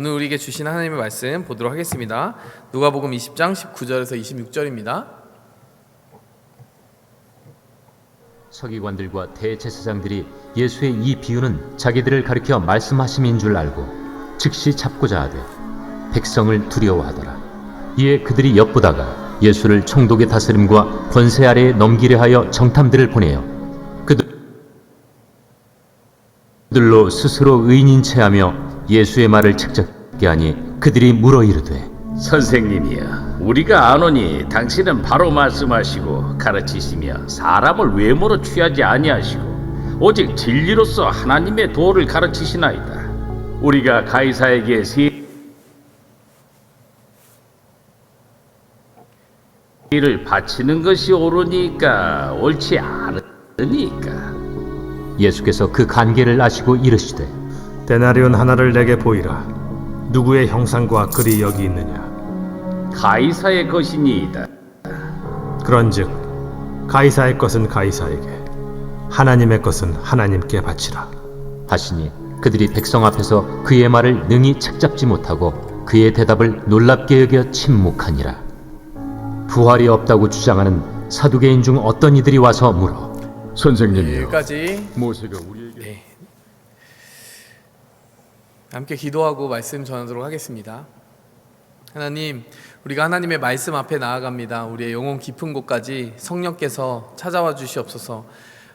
오늘 우리에게 주신 하나님의 말씀 보도록 하겠습니다. 누가복음 20장 19절에서 26절입니다. 서기관들과 대제사장들이 예수의 이 비유는 자기들을 가리켜 말씀하심인 줄 알고 즉시 잡고자 하되 백성을 두려워하더라. 이에 그들이 엿보다가 예수를 총독의 다스림과 권세 아래에 넘기려 하여 정탐들을 보내어 그들로 스스로 의인인 체하며 예수의 말을 책잡게 하니 그들이 물어 이르되 선생님이여, 우리가 아노니 당신은 바로 말씀하시고 가르치시며 사람을 외모로 취하지 아니하시고 오직 진리로서 하나님의 도를 가르치시나이다. 우리가 가이사에게 세를 바치는 것이 옳으니까 옳지 않으니까. 예수께서 그 간계를 아시고 이르시되 데나리온 하나를 내게 보이라. 누구의 형상과 글이 여기 있느냐? 가이사의 것이니이다. 그런즉 가이사의 것은 가이사에게, 하나님의 것은 하나님께 바치라. 하시니 그들이 백성 앞에서 그의 말을 능히 책잡지 못하고 그의 대답을 놀랍게 여겨 침묵하니라. 부활이 없다고 주장하는 사두개인 중 어떤 이들이 와서 물어 선생님이여, 여기까지 모세가 우리에게 함께 기도하고 말씀 전하도록 하겠습니다. 하나님, 우리가 하나님의 말씀 앞에 나아갑니다. 우리의 영혼 깊은 곳까지 성령께서 찾아와 주시옵소서.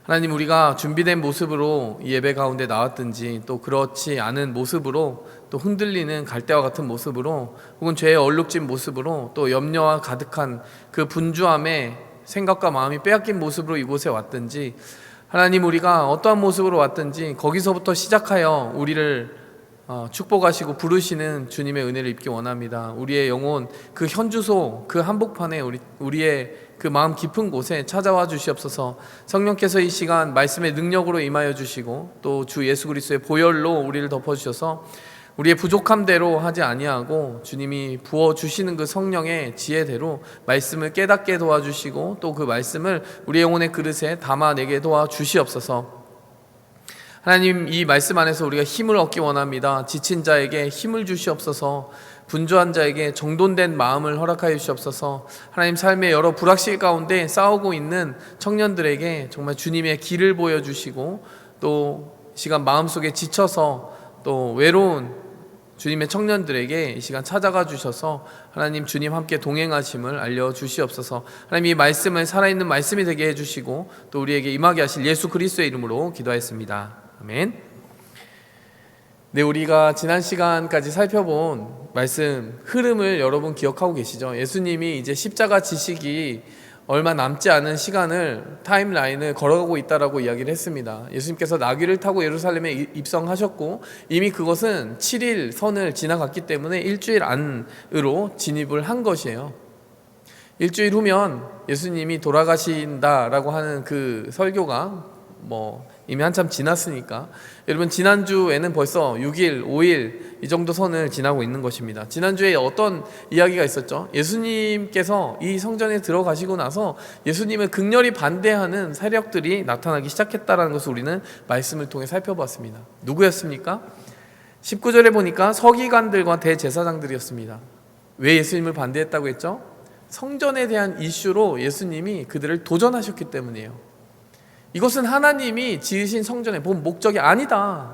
하나님, 우리가 준비된 모습으로 이 예배 가운데 나왔든지 또 그렇지 않은 모습으로 또 흔들리는 갈대와 같은 모습으로 혹은 죄에 얼룩진 모습으로 또 염려와 가득한 그 분주함에 생각과 마음이 빼앗긴 모습으로 이곳에 왔든지, 하나님, 우리가 어떠한 모습으로 왔든지 거기서부터 시작하여 우리를 축복하시고 부르시는 주님의 은혜를 입기 원합니다. 우리의 영혼 그 현주소 그 한복판에 우리의 그 마음 깊은 곳에 찾아와 주시옵소서. 성령께서 이 시간 말씀의 능력으로 임하여 주시고 또 주 예수 그리스도의 보혈로 우리를 덮어주셔서 우리의 부족함대로 하지 아니하고 주님이 부어주시는 그 성령의 지혜대로 말씀을 깨닫게 도와주시고 또 그 말씀을 우리 영혼의 그릇에 담아내게 도와주시옵소서. 하나님, 이 말씀 안에서 우리가 힘을 얻기 원합니다. 지친 자에게 힘을 주시옵소서. 분주한 자에게 정돈된 마음을 허락하여 주시옵소서. 하나님, 삶의 여러 불확실 가운데 싸우고 있는 청년들에게 정말 주님의 길을 보여주시고 또 시간 마음속에 지쳐서 또 외로운 주님의 청년들에게 이 시간 찾아가 주셔서 하나님, 주님 함께 동행하심을 알려주시옵소서. 하나님, 이 말씀을 살아있는 말씀이 되게 해주시고 또 우리에게 임하게 하실 예수 그리스도의 이름으로 기도하였습니다. 아멘. 네, 우리가 지난 시간까지 살펴본 말씀 흐름을 여러분 기억하고 계시죠? 예수님이 이제 십자가 지시기 얼마 남지 않은 시간을 타임라인을 걸어가고 있다라고 이야기를 했습니다. 예수님께서 나귀를 타고 예루살렘에 입성하셨고 이미 그것은 7일 선을 지나갔기 때문에 일주일 안으로 진입을 한 것이에요. 일주일 후면 예수님이 돌아가신다라고 하는 그 설교가 이미 한참 지났으니까 여러분, 지난주에는 벌써 6일, 5일 이 정도 선을 지나고 있는 것입니다. 지난주에 어떤 이야기가 있었죠? 예수님께서 이 성전에 들어가시고 나서 예수님을 극렬히 반대하는 세력들이 나타나기 시작했다는 것을 우리는 말씀을 통해 살펴봤습니다. 누구였습니까? 19절에 보니까 서기관들과 대제사장들이었습니다. 왜 예수님을 반대했다고 했죠? 성전에 대한 이슈로 예수님이 그들을 도전하셨기 때문이에요. 이것은 하나님이 지으신 성전의 본 목적이 아니다.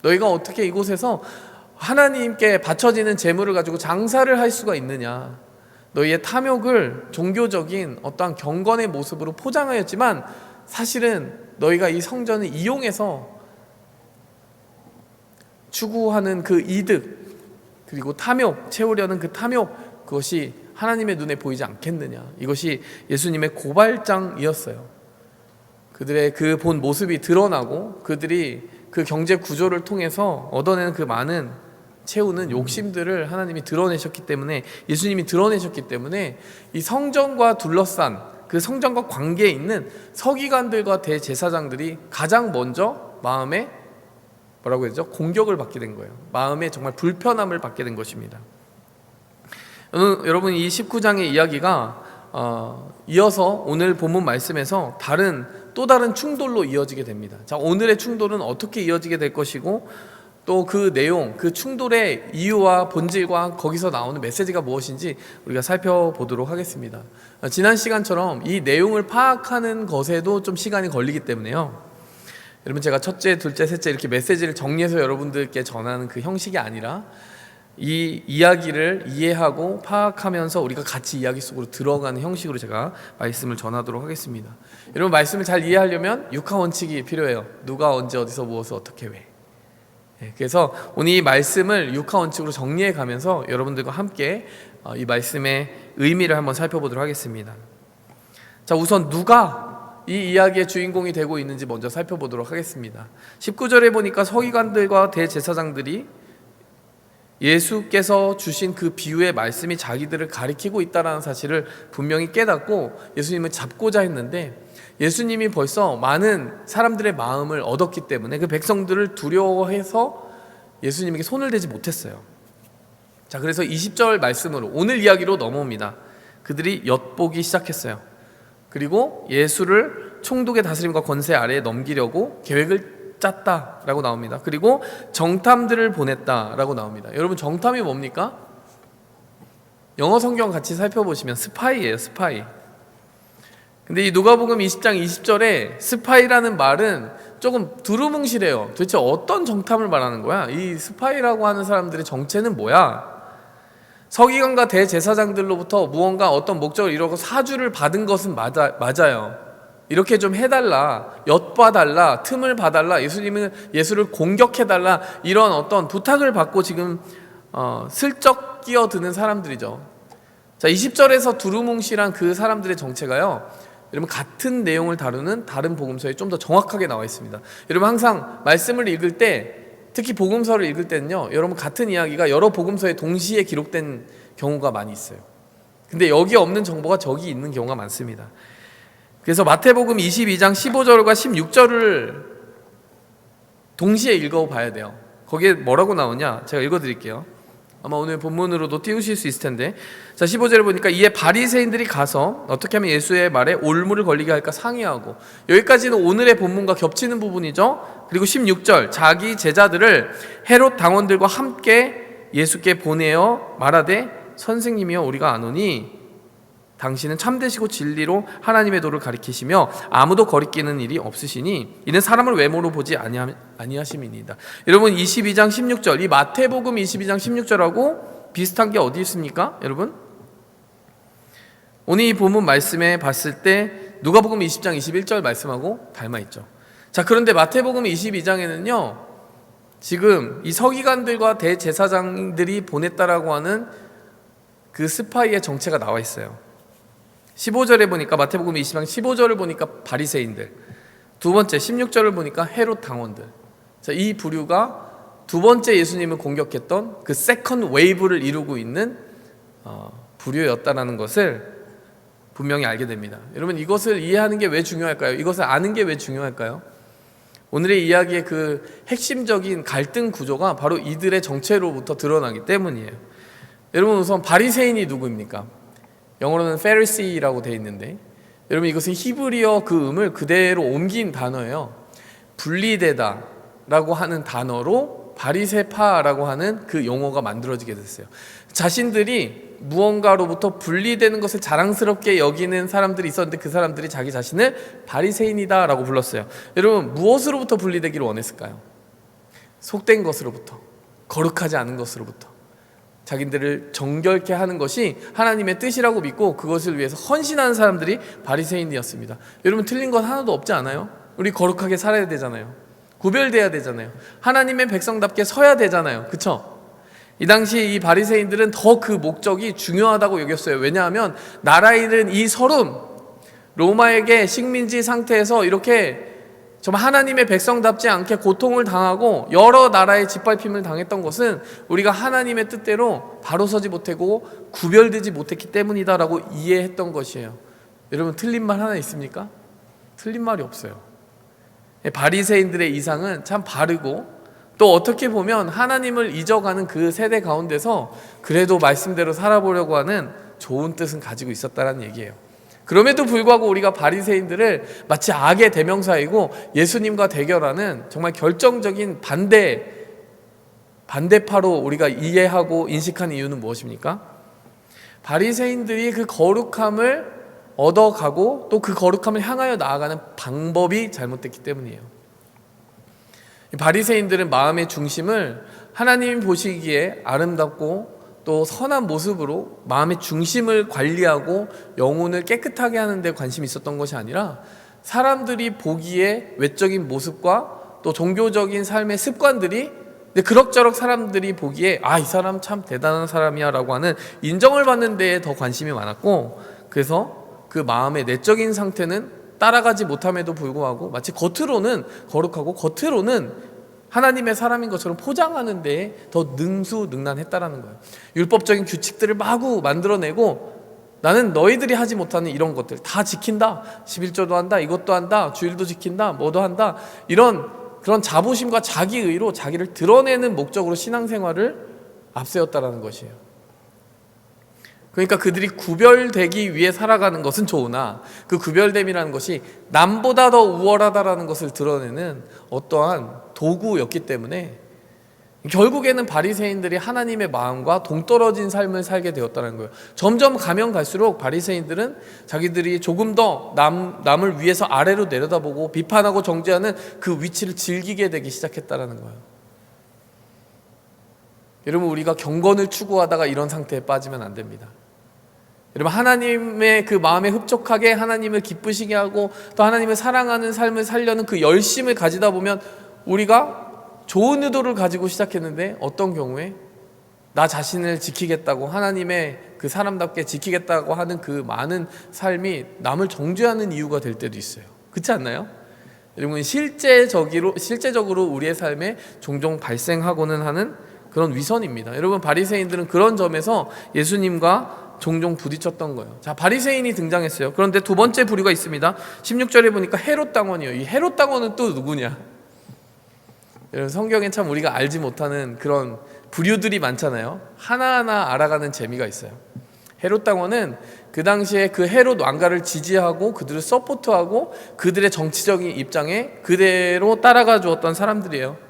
너희가 어떻게 이곳에서 하나님께 바쳐지는 제물을 가지고 장사를 할 수가 있느냐. 너희의 탐욕을 종교적인 어떠한 경건의 모습으로 포장하였지만 사실은 너희가 이 성전을 이용해서 추구하는 그 이득 그리고 탐욕, 채우려는 그 탐욕, 그것이 하나님의 눈에 보이지 않겠느냐. 이것이 예수님의 고발장이었어요. 그들의 그 본 모습이 드러나고 그들이 그 경제 구조를 통해서 얻어내는 그 많은 채우는 욕심들을 하나님이 드러내셨기 때문에, 예수님이 드러내셨기 때문에 이 성전과 둘러싼 그 성전과 관계에 있는 서기관들과 대제사장들이 가장 먼저 마음에 뭐라고 해야 되죠? 공격을 받게 된 거예요. 마음에 정말 불편함을 받게 된 것입니다. 여러분, 이 19장의 이야기가 이어서 오늘 본문 말씀에서 또 다른 충돌로 이어지게 됩니다. 자, 오늘의 충돌은 어떻게 이어지게 될 것이고 또 그 내용, 그 충돌의 이유와 본질과 거기서 나오는 메시지가 무엇인지 우리가 살펴보도록 하겠습니다. 지난 시간처럼 이 내용을 파악하는 것에도 좀 시간이 걸리기 때문에요. 여러분, 제가 첫째, 둘째, 셋째 이렇게 메시지를 정리해서 여러분들께 전하는 그 형식이 아니라 이 이야기를 이해하고 파악하면서 우리가 같이 이야기 속으로 들어가는 형식으로 제가 말씀을 전하도록 하겠습니다. 여러분, 말씀을 잘 이해하려면 육하 원칙이 필요해요. 누가 언제 어디서 무엇을 어떻게 왜. 그래서 오늘 이 말씀을 육하 원칙으로 정리해 가면서 여러분들과 함께 이 말씀의 의미를 한번 살펴보도록 하겠습니다. 자, 우선 누가 이 이야기의 주인공이 되고 있는지 먼저 살펴보도록 하겠습니다. 19절에 보니까 서기관들과 대제사장들이 예수께서 주신 그 비유의 말씀이 자기들을 가리키고 있다는 사실을 분명히 깨닫고 예수님을 잡고자 했는데, 예수님이 벌써 많은 사람들의 마음을 얻었기 때문에 그 백성들을 두려워해서 예수님에게 손을 대지 못했어요. 자, 그래서 20절 말씀으로 오늘 이야기로 넘어옵니다. 그들이 엿보기 시작했어요. 그리고 예수를 총독의 다스림과 권세 아래에 넘기려고 계획을 짰다라고 나옵니다. 그리고 정탐들을 보냈다라고 나옵니다. 여러분, 정탐이 뭡니까? 영어 성경 같이 살펴보시면 스파이예요, 스파이. 근데 이 누가복음 20장 20절에 스파이라는 말은 조금 두루뭉실해요. 도대체 어떤 정탐을 말하는 거야? 이 스파이라고 하는 사람들의 정체는 뭐야? 서기관과 대제사장들로부터 무언가 어떤 목적을 이루고 사주를 받은 것은 맞아요. 이렇게 좀 해달라, 엿봐달라, 틈을 봐달라, 예수를 공격해달라, 이런 어떤 부탁을 받고 지금 슬쩍 끼어드는 사람들이죠. 자, 20절에서 두루뭉실한 그 사람들의 정체가요, 여러분, 같은 내용을 다루는 다른 복음서에 좀 더 정확하게 나와 있습니다. 여러분, 항상 말씀을 읽을 때, 특히 복음서를 읽을 때는요, 여러분, 같은 이야기가 여러 복음서에 동시에 기록된 경우가 많이 있어요. 근데 여기 없는 정보가 저기 있는 경우가 많습니다. 그래서 마태복음 22장 15절과 16절을 동시에 읽어봐야 돼요. 거기에 뭐라고 나오냐? 제가 읽어드릴게요. 아마 오늘 본문으로도 띄우실 수 있을 텐데, 자, 15절을 보니까 이에 바리새인들이 가서 어떻게 하면 예수의 말에 올무를 걸리게 할까 상의하고, 여기까지는 오늘의 본문과 겹치는 부분이죠. 그리고 16절, 자기 제자들을 헤롯 당원들과 함께 예수께 보내어 말하되, 선생님이여, 우리가 아노니 당신은 참되시고 진리로 하나님의 도를 가리키시며 아무도 거리끼는 일이 없으시니 이는 사람을 외모로 보지 아니하심이니이다. 여러분, 22장 16절, 이 마태복음 22장 16절하고 비슷한 게 어디 있습니까? 여러분, 오늘 이 본문 말씀에 봤을 때 누가복음 20장 21절 말씀하고 닮아있죠. 자, 그런데 마태복음 22장에는요 지금 이 서기관들과 대제사장들이 보냈다라고 하는 그 스파이의 정체가 나와 있어요. 15절에 보니까, 마태복음 20장 15절을 보니까 바리새인들, 두 번째 16절을 보니까 헤롯 당원들. 자, 이 부류가 두 번째 예수님을 공격했던 그 세컨드 웨이브를 이루고 있는 부류였다라는 것을 분명히 알게 됩니다. 여러분, 이것을 이해하는 게 왜 중요할까요? 이것을 아는 게 왜 중요할까요? 오늘의 이야기의 그 핵심적인 갈등 구조가 바로 이들의 정체로부터 드러나기 때문이에요. 여러분, 우선 바리새인이 누구입니까? 영어로는 Pharisee라고 되어 있는데, 여러분, 이것은 히브리어 그 음을 그대로 옮긴 단어예요. 분리되다 라고 하는 단어로 바리새파라고 하는 그 용어가 만들어지게 됐어요. 자신들이 무언가로부터 분리되는 것을 자랑스럽게 여기는 사람들이 있었는데, 그 사람들이 자기 자신을 바리새인이다 라고 불렀어요. 여러분, 무엇으로부터 분리되기를 원했을까요? 속된 것으로부터, 거룩하지 않은 것으로부터. 자기들을 정결케 하는 것이 하나님의 뜻이라고 믿고 그것을 위해서 헌신하는 사람들이 바리새인이었습니다. 여러분, 틀린 건 하나도 없지 않아요? 우리 거룩하게 살아야 되잖아요. 구별돼야 되잖아요. 하나님의 백성답게 서야 되잖아요. 그쵸? 이 당시 이 바리새인들은 더 그 목적이 중요하다고 여겼어요. 왜냐하면 나라에 있는 이 서름, 로마에게 식민지 상태에서 이렇게 정말 하나님의 백성답지 않게 고통을 당하고 여러 나라의 짓밟힘을 당했던 것은 우리가 하나님의 뜻대로 바로 서지 못하고 구별되지 못했기 때문이다라고 이해했던 것이에요. 여러분, 틀린 말 하나 있습니까? 틀린 말이 없어요. 바리새인들의 이상은 참 바르고, 또 어떻게 보면 하나님을 잊어가는 그 세대 가운데서 그래도 말씀대로 살아보려고 하는 좋은 뜻은 가지고 있었다는 얘기예요. 그럼에도 불구하고 우리가 바리새인들을 마치 악의 대명사이고 예수님과 대결하는 정말 결정적인 반대 반대파로 우리가 이해하고 인식하는 이유는 무엇입니까? 바리새인들이 그 거룩함을 얻어가고 또 그 거룩함을 향하여 나아가는 방법이 잘못됐기 때문이에요. 바리새인들은 마음의 중심을 하나님이 보시기에 아름답고 또 선한 모습으로 마음의 중심을 관리하고 영혼을 깨끗하게 하는 데 관심이 있었던 것이 아니라 사람들이 보기에 외적인 모습과 또 종교적인 삶의 습관들이, 근데 그럭저럭 사람들이 보기에 이 사람 참 대단한 사람이야 라고 하는 인정을 받는 데에 더 관심이 많았고, 그래서 그 마음의 내적인 상태는 따라가지 못함에도 불구하고 마치 겉으로는 거룩하고 겉으로는 하나님의 사람인 것처럼 포장하는 데에 더 능수능란했다라는 거예요. 율법적인 규칙들을 마구 만들어내고 나는 너희들이 하지 못하는 이런 것들 다 지킨다, 11조도 한다, 이것도 한다, 주일도 지킨다, 뭐도 한다, 이런 그런 자부심과 자기의로 자기를 드러내는 목적으로 신앙생활을 앞세웠다라는 것이에요. 그러니까 그들이 구별되기 위해 살아가는 것은 좋으나 그 구별됨이라는 것이 남보다 더 우월하다라는 것을 드러내는 어떠한 도구였기 때문에 결국에는 바리새인들이 하나님의 마음과 동떨어진 삶을 살게 되었다는 거예요. 점점 가면 갈수록 바리새인들은 자기들이 조금 더 남을 위에서 아래로 내려다보고 비판하고 정죄하는 그 위치를 즐기게 되기 시작했다는 거예요. 여러분, 우리가 경건을 추구하다가 이런 상태에 빠지면 안 됩니다. 여러분, 하나님의 그 마음에 흡족하게 하나님을 기쁘시게 하고 또 하나님을 사랑하는 삶을 살려는 그 열심을 가지다 보면 우리가 좋은 의도를 가지고 시작했는데 어떤 경우에 나 자신을 지키겠다고, 하나님의 그 사람답게 지키겠다고 하는 그 많은 삶이 남을 정죄하는 이유가 될 때도 있어요. 그렇지 않나요? 여러분, 실제적으로 우리의 삶에 종종 발생하고는 하는 그런 위선입니다. 여러분, 바리새인들은 그런 점에서 예수님과 종종 부딪혔던 거예요. 자, 바리새인이 등장했어요. 그런데 두 번째 부류가 있습니다. 16절에 보니까 헤롯 당원이에요. 이 헤롯 당원은 또 누구냐? 여러분, 성경엔 참 우리가 알지 못하는 그런 부류들이 많잖아요. 하나하나 알아가는 재미가 있어요. 헤롯 당원은 그 당시에 그 헤롯 왕가를 지지하고 그들을 서포트하고 그들의 정치적인 입장에 그대로 따라가 주었던 사람들이에요.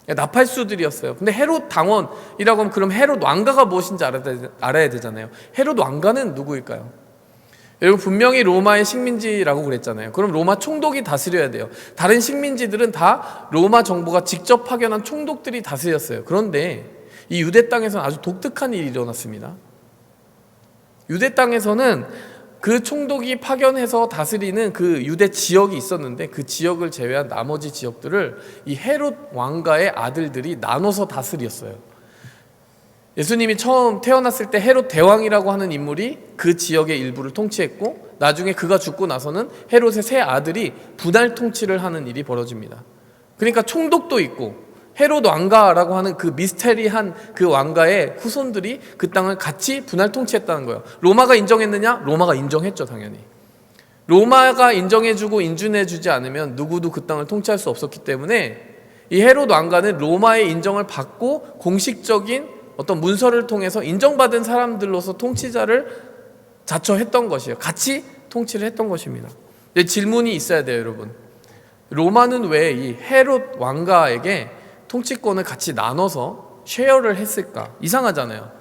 나팔수들이었어요. 근데 헤롯 당원이라고 하면 그럼 헤롯 왕가가 무엇인지 알아야 되잖아요. 헤롯 왕가는 누구일까요? 여러분, 분명히 로마의 식민지라고 그랬잖아요. 그럼 로마 총독이 다스려야 돼요. 다른 식민지들은 다 로마 정부가 직접 파견한 총독들이 다스렸어요. 그런데 이 유대 땅에서는 아주 독특한 일이 일어났습니다. 유대 땅에서는 그 총독이 파견해서 다스리는 그 유대 지역이 있었는데 그 지역을 제외한 나머지 지역들을 이 헤롯 왕가의 아들들이 나눠서 다스렸어요. 예수님이 처음 태어났을 때 헤롯 대왕이라고 하는 인물이 그 지역의 일부를 통치했고 나중에 그가 죽고 나서는 헤롯의 세 아들이 분할 통치를 하는 일이 벌어집니다. 그러니까 총독도 있고 헤롯 왕가라고 하는 그 미스테리한 그 왕가의 후손들이 그 땅을 같이 분할 통치했다는 거예요. 로마가 인정했느냐? 로마가 인정했죠, 당연히. 로마가 인정해주고 인준해주지 않으면 누구도 그 땅을 통치할 수 없었기 때문에 이 헤롯 왕가는 로마의 인정을 받고 공식적인 어떤 문서를 통해서 인정받은 사람들로서 통치자를 자처했던 것이에요. 같이 통치를 했던 것입니다. 질문이 있어야 돼요, 여러분. 로마는 왜 이 헤롯 왕가에게 통치권을 같이 나눠서 쉐어를 했을까? 이상하잖아요.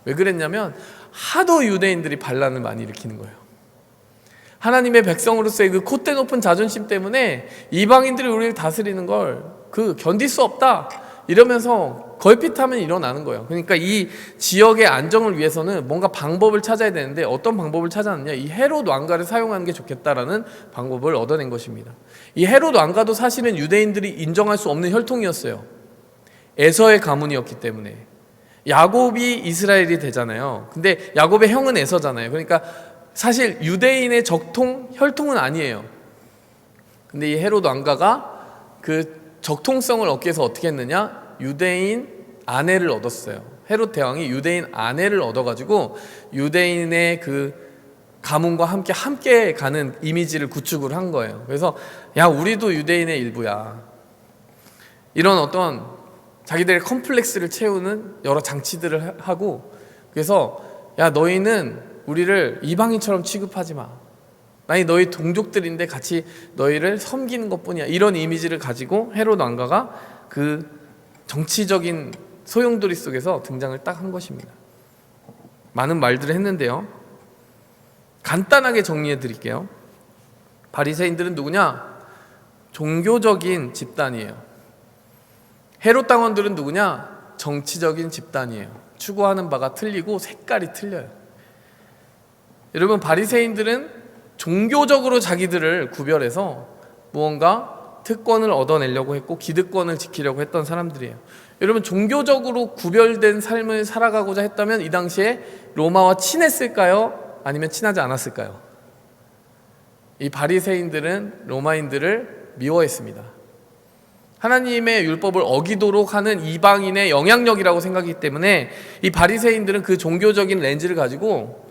왜 그랬냐면 하도 유대인들이 반란을 많이 일으키는 거예요. 하나님의 백성으로서의 그 콧대 높은 자존심 때문에 이방인들이 우리를 다스리는 걸 견딜 수 없다 이러면서 걸핏하면 일어나는 거예요. 그러니까 이 지역의 안정을 위해서는 뭔가 방법을 찾아야 되는데 어떤 방법을 찾았느냐? 이 헤롯 왕가를 사용하는 게 좋겠다라는 방법을 얻어낸 것입니다. 이 헤롯 왕가도 사실은 유대인들이 인정할 수 없는 혈통이었어요. 에서의 가문이었기 때문에. 야곱이 이스라엘이 되잖아요. 근데 야곱의 형은 에서잖아요. 그러니까 사실 유대인의 혈통은 아니에요. 근데 이 헤롯 왕가가 그 적통성을 얻기 위해서 어떻게 했느냐? 유대인 아내를 얻었어요. 헤롯 대왕이 유대인 아내를 얻어가지고 유대인의 그 가문과 함께 가는 이미지를 구축을 한 거예요. 그래서 야, 우리도 유대인의 일부야. 이런 어떤 자기들의 컴플렉스를 채우는 여러 장치들을 하고, 그래서 야, 너희는 우리를 이방인처럼 취급하지 마. 아니, 너희 동족들인데 같이 너희를 섬기는 것뿐이야. 이런 이미지를 가지고 헤롯 왕가가 그 정치적인 소용돌이 속에서 등장을 딱 한 것입니다. 많은 말들을 했는데요. 간단하게 정리해 드릴게요. 바리새인들은 누구냐? 종교적인 집단이에요. 헤롯 당원들은 누구냐? 정치적인 집단이에요. 추구하는 바가 틀리고 색깔이 틀려요. 여러분, 바리새인들은 종교적으로 자기들을 구별해서 무언가 특권을 얻어내려고 했고 기득권을 지키려고 했던 사람들이에요. 여러분, 종교적으로 구별된 삶을 살아가고자 했다면 이 당시에 로마와 친했을까요? 아니면 친하지 않았을까요? 이 바리새인들은 로마인들을 미워했습니다. 하나님의 율법을 어기도록 하는 이방인의 영향력이라고 생각하기 때문에 이 바리새인들은 그 종교적인 렌즈를 가지고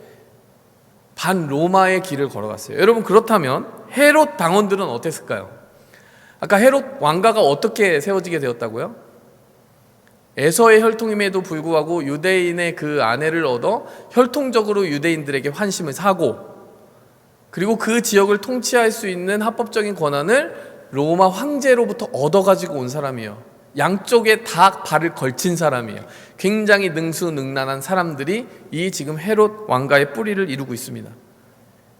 반로마의 길을 걸어갔어요. 여러분, 그렇다면 헤롯 당원들은 어땠을까요? 아까 헤롯 왕가가 어떻게 세워지게 되었다고요? 에서의 혈통임에도 불구하고 유대인의 그 아내를 얻어 혈통적으로 유대인들에게 환심을 사고, 그리고 그 지역을 통치할 수 있는 합법적인 권한을 로마 황제로부터 얻어가지고 온 사람이에요. 양쪽에 다 발을 걸친 사람이에요. 굉장히 능수능란한 사람들이 이 지금 헤롯 왕가의 뿌리를 이루고 있습니다.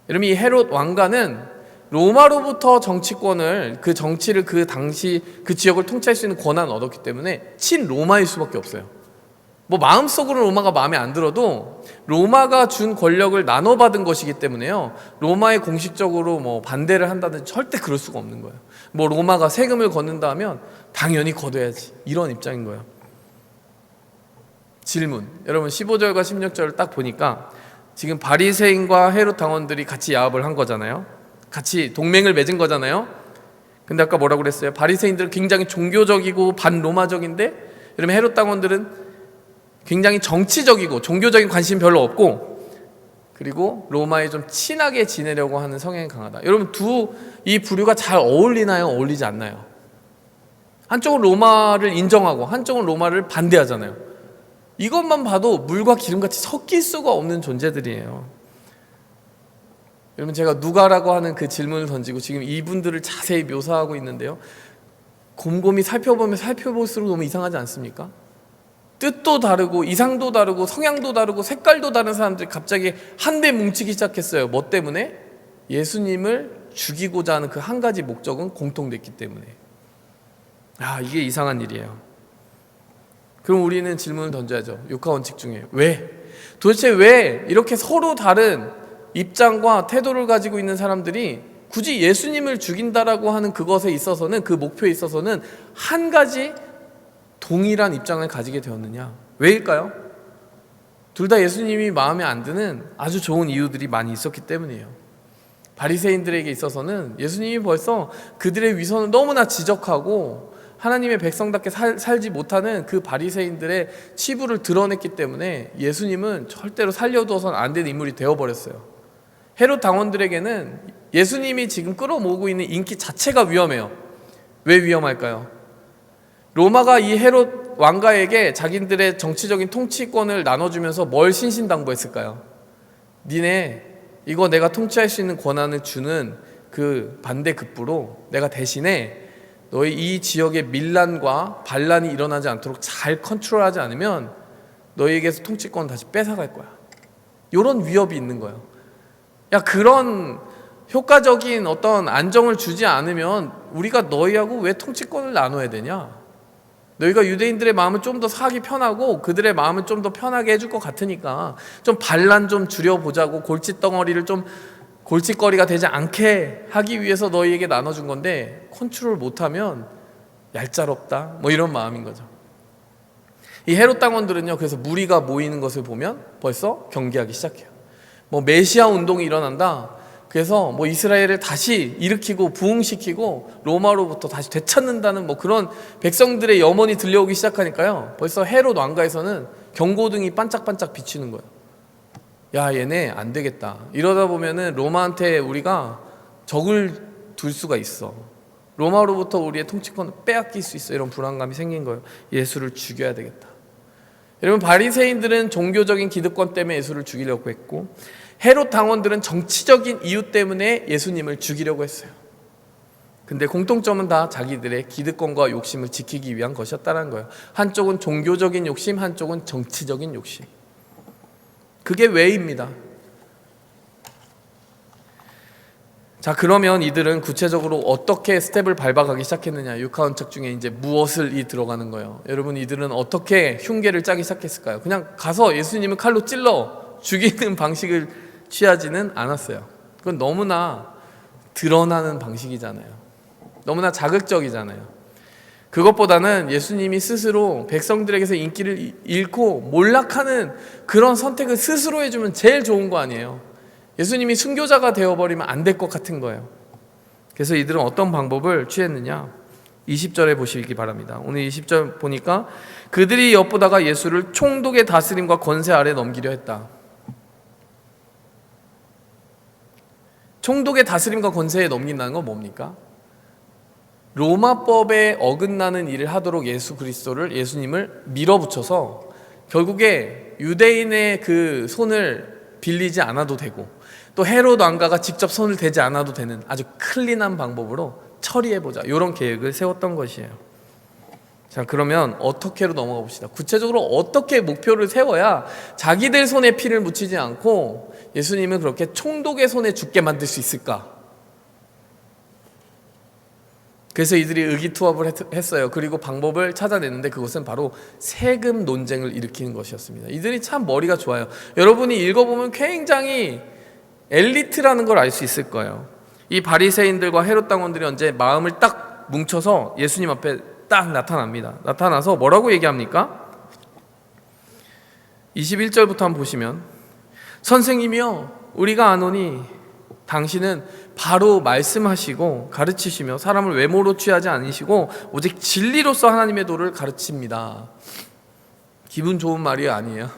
여러분, 이 헤롯 왕가는 로마로부터 정치권을, 그 정치를 그 당시 그 지역을 통치할 수 있는 권한을 얻었기 때문에 친로마일 수밖에 없어요. 뭐 마음속으로 로마가 마음에 안 들어도 로마가 준 권력을 나눠받은 것이기 때문에요, 로마에 공식적으로 뭐 반대를 한다든지 절대 그럴 수가 없는 거예요. 뭐 로마가 세금을 걷는다 하면 당연히 걷어야지, 이런 입장인 거예요. 질문, 여러분 15절과 16절을 딱 보니까 지금 바리새인과 헤롯 당원들이 같이 야합을 한 거잖아요. 같이 동맹을 맺은 거잖아요. 근데 아까 뭐라고 그랬어요? 바리새인들은 굉장히 종교적이고 반로마적인데, 여러분 헤롯 당원들은 굉장히 정치적이고 종교적인 관심 별로 없고, 그리고 로마에 좀 친하게 지내려고 하는 성향이 강하다. 여러분, 이 부류가 잘 어울리나요? 어울리지 않나요? 한쪽은 로마를 인정하고 한쪽은 로마를 반대하잖아요. 이것만 봐도 물과 기름같이 섞일 수가 없는 존재들이에요. 여러분, 제가 누가라고 하는 그 질문을 던지고 지금 이분들을 자세히 묘사하고 있는데요, 곰곰이 살펴보면 살펴볼수록 너무 이상하지 않습니까? 뜻도 다르고 이상도 다르고 성향도 다르고 색깔도 다른 사람들이 갑자기 한데 뭉치기 시작했어요. 뭐 때문에? 예수님을 죽이고자 하는 그 한 가지 목적은 공통됐기 때문에. 이게 이상한 일이에요. 그럼 우리는 질문을 던져야죠. 육하원칙 중에 왜? 도대체 왜 이렇게 서로 다른 입장과 태도를 가지고 있는 사람들이 굳이 예수님을 죽인다라고 하는 그것에 있어서는, 그 목표에 있어서는 한 가지 동일한 입장을 가지게 되었느냐? 왜일까요? 둘 다 예수님이 마음에 안 드는 아주 좋은 이유들이 많이 있었기 때문이에요. 바리새인들에게 있어서는 예수님이 벌써 그들의 위선을 너무나 지적하고 하나님의 백성답게 살지 못하는 그 바리새인들의 치부를 드러냈기 때문에 예수님은 절대로 살려두어서는 안 되는 인물이 되어버렸어요. 헤롯 당원들에게는 예수님이 지금 끌어모으고 있는 인기 자체가 위험해요. 왜 위험할까요? 로마가 이 헤롯 왕가에게 자기들의 정치적인 통치권을 나눠주면서 뭘 신신당부했을까요? 니네 이거 내가 통치할 수 있는 권한을 주는 그 반대급부로 내가 대신에 너희 이 지역의 밀란과 반란이 일어나지 않도록 잘 컨트롤하지 않으면 너희에게서 통치권 다시 뺏어갈 거야. 이런 위협이 있는 거예요. 그런 효과적인 어떤 안정을 주지 않으면 우리가 너희하고 왜 통치권을 나눠야 되냐? 너희가 유대인들의 마음을 좀 더 사기 편하고 그들의 마음을 좀 더 편하게 해줄 것 같으니까 좀 반란 좀 줄여보자고, 골칫덩어리를 좀 골칫거리가 되지 않게 하기 위해서 너희에게 나눠준 건데 컨트롤 못하면 얄짤없다, 뭐 이런 마음인 거죠. 이 헤롯 당원들은요, 그래서 무리가 모이는 것을 보면 벌써 경계하기 시작해요. 뭐 메시아 운동이 일어난다, 그래서 뭐 이스라엘을 다시 일으키고 부흥시키고 로마로부터 다시 되찾는다는 뭐 그런 백성들의 염원이 들려오기 시작하니까요, 벌써 헤롯 왕가에서는 경고등이 반짝반짝 비치는 거예요. 얘네 안 되겠다. 이러다 보면은 로마한테 우리가 적을 둘 수가 있어. 로마로부터 우리의 통치권을 빼앗길 수 있어. 이런 불안감이 생긴 거예요. 예수를 죽여야 되겠다. 여러분, 바리새인들은 종교적인 기득권 때문에 예수를 죽이려고 했고, 헤롯 당원들은 정치적인 이유 때문에 예수님을 죽이려고 했어요. 근데 공통점은 다 자기들의 기득권과 욕심을 지키기 위한 것이었다는 거예요. 한쪽은 종교적인 욕심, 한쪽은 정치적인 욕심. 그게 왜입니다. 자, 그러면 이들은 구체적으로 어떻게 스텝을 밟아가기 시작했느냐. 육하원칙 중에 이제 무엇을이 들어가는 거예요. 여러분, 이들은 어떻게 흉계를 짜기 시작했을까요? 그냥 가서 예수님을 칼로 찔러 죽이는 방식을 취하지는 않았어요. 그건 너무나 드러나는 방식이잖아요. 너무나 자극적이잖아요. 그것보다는 예수님이 스스로 백성들에게서 인기를 잃고 몰락하는 그런 선택을 스스로 해주면 제일 좋은 거 아니에요. 예수님이 순교자가 되어버리면 안 될 것 같은 거예요. 그래서 이들은 어떤 방법을 취했느냐, 20절에 보시기 바랍니다. 오늘 20절 보니까 그들이 엿보다가 예수를 총독의 다스림과 권세 아래 넘기려 했다. 총독의 다스림과 권세에 넘긴다는 건 뭡니까? 로마법에 어긋나는 일을 하도록 예수님을 밀어붙여서 결국에 유대인의 그 손을 빌리지 않아도 되고, 또 헤롯 왕가가 직접 손을 대지 않아도 되는 아주 클린한 방법으로 처리해보자, 이런 계획을 세웠던 것이에요. 자, 그러면 어떻게로 넘어가 봅시다. 구체적으로 어떻게 목표를 세워야 자기들 손에 피를 묻히지 않고 예수님을 그렇게 총독의 손에 죽게 만들 수 있을까? 그래서 이들이 의기투합을 했어요. 그리고 방법을 찾아냈는데 그것은 바로 세금 논쟁을 일으키는 것이었습니다. 이들이 참 머리가 좋아요. 여러분이 읽어보면 굉장히 엘리트라는 걸 알 수 있을 거예요. 이 바리새인들과 헤롯 당원들이 언제 마음을 딱 뭉쳐서 예수님 앞에 딱 나타납니다. 나타나서 뭐라고 얘기합니까? 21절부터 한번 보시면, 선생님이여, 우리가 아노니 당신은 바로 말씀하시고 가르치시며 사람을 외모로 취하지 않으시고 오직 진리로서 하나님의 도를 가르칩니다. 기분 좋은 말이 아니에요.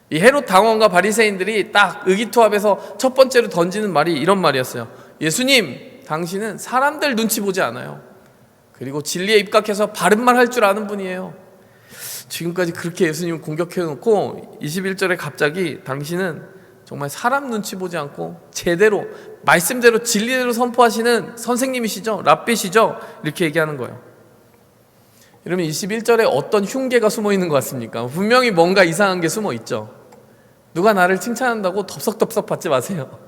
이 헤롯 당원과 바리새인들이 딱 의기투합해서 첫 번째로 던지는 말이 이런 말이었어요. 예수님, 당신은 사람들 눈치 보지 않아요. 그리고 진리에 입각해서 바른 말 할 줄 아는 분이에요. 지금까지 그렇게 예수님을 공격해놓고 21절에 갑자기 당신은 정말 사람 눈치 보지 않고 제대로 말씀대로 진리대로 선포하시는 선생님이시죠? 랍비시죠? 이렇게 얘기하는 거예요. 여러분, 21절에 어떤 흉계가 숨어 있는 것 같습니까? 분명히 뭔가 이상한 게 숨어 있죠. 누가 나를 칭찬한다고 덥석덥석 받지 마세요.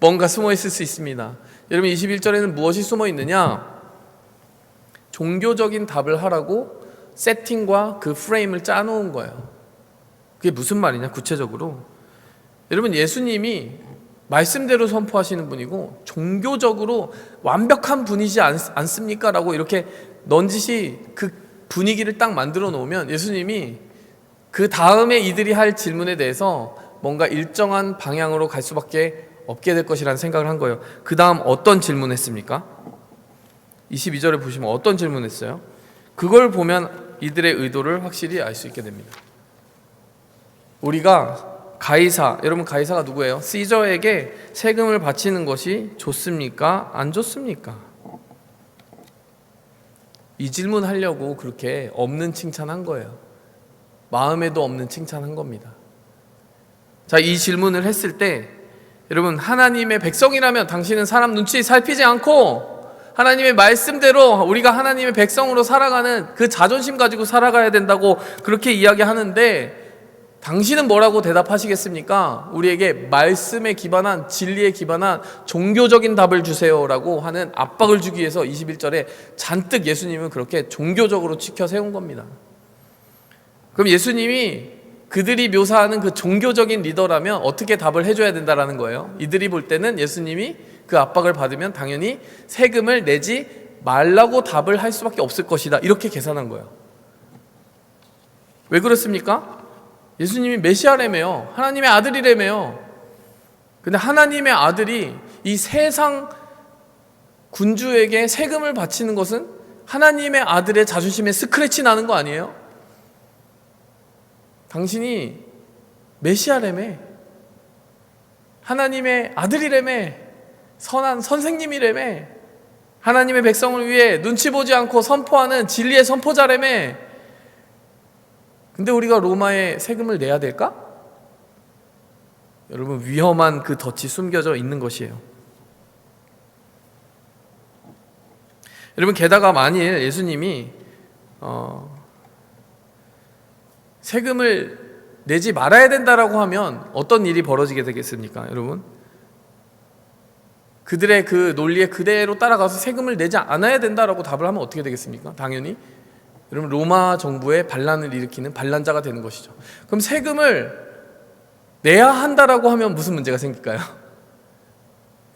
뭔가 숨어 있을 수 있습니다. 여러분, 21절에는 무엇이 숨어 있느냐? 종교적인 답을 하라고 세팅과 그 프레임을 짜놓은 거예요. 그게 무슨 말이냐, 구체적으로. 여러분, 예수님이 말씀대로 선포하시는 분이고 종교적으로 완벽한 분이지 않습니까? 라고 이렇게 넌지시 그 분위기를 딱 만들어 놓으면 예수님이 그 다음에 이들이 할 질문에 대해서 뭔가 일정한 방향으로 갈 수밖에 없게 될 것이라는 생각을 한 거예요. 그 다음 어떤 질문했습니까? 22절에 보시면 어떤 질문했어요? 그걸 보면 이들의 의도를 확실히 알 수 있게 됩니다. 우리가 가이사, 여러분 가이사가 누구예요? 시저에게 세금을 바치는 것이 좋습니까? 안 좋습니까? 이 질문 하려고 그렇게 없는 칭찬한 거예요. 마음에도 없는 칭찬한 겁니다. 자, 이 질문을 했을 때 여러분, 하나님의 백성이라면 당신은 사람 눈치 살피지 않고 하나님의 말씀대로 우리가 하나님의 백성으로 살아가는 그 자존심 가지고 살아가야 된다고 그렇게 이야기하는데, 당신은 뭐라고 대답하시겠습니까? 우리에게 말씀에 기반한, 진리에 기반한 종교적인 답을 주세요라고 하는 압박을 주기 위해서 21절에 잔뜩 예수님은 그렇게 종교적으로 치켜 세운 겁니다. 그럼 예수님이 그들이 묘사하는 그 종교적인 리더라면 어떻게 답을 해줘야 된다라는 거예요. 이들이 볼 때는 예수님이 그 압박을 받으면 당연히 세금을 내지 말라고 답을 할 수밖에 없을 것이다, 이렇게 계산한 거예요. 왜 그렇습니까? 예수님이 메시아라며요. 하나님의 아들이라며요. 근데 하나님의 아들이 이 세상 군주에게 세금을 바치는 것은 하나님의 아들의 자존심에 스크래치 나는 거 아니에요? 당신이 메시아라며, 하나님의 아들이라며, 선한 선생님이라며, 하나님의 백성을 위해 눈치 보지 않고 선포하는 진리의 선포자라며. 근데 우리가 로마에 세금을 내야 될까? 여러분, 위험한 그 덫이 숨겨져 있는 것이에요. 여러분, 게다가 만일 예수님이 세금을 내지 말아야 된다라고 하면 어떤 일이 벌어지게 되겠습니까, 여러분? 그들의 그 논리에 그대로 따라가서 세금을 내지 않아야 된다라고 답을 하면 어떻게 되겠습니까? 당연히 여러분, 로마 정부의 반란을 일으키는 반란자가 되는 것이죠. 그럼 세금을 내야 한다라고 하면 무슨 문제가 생길까요?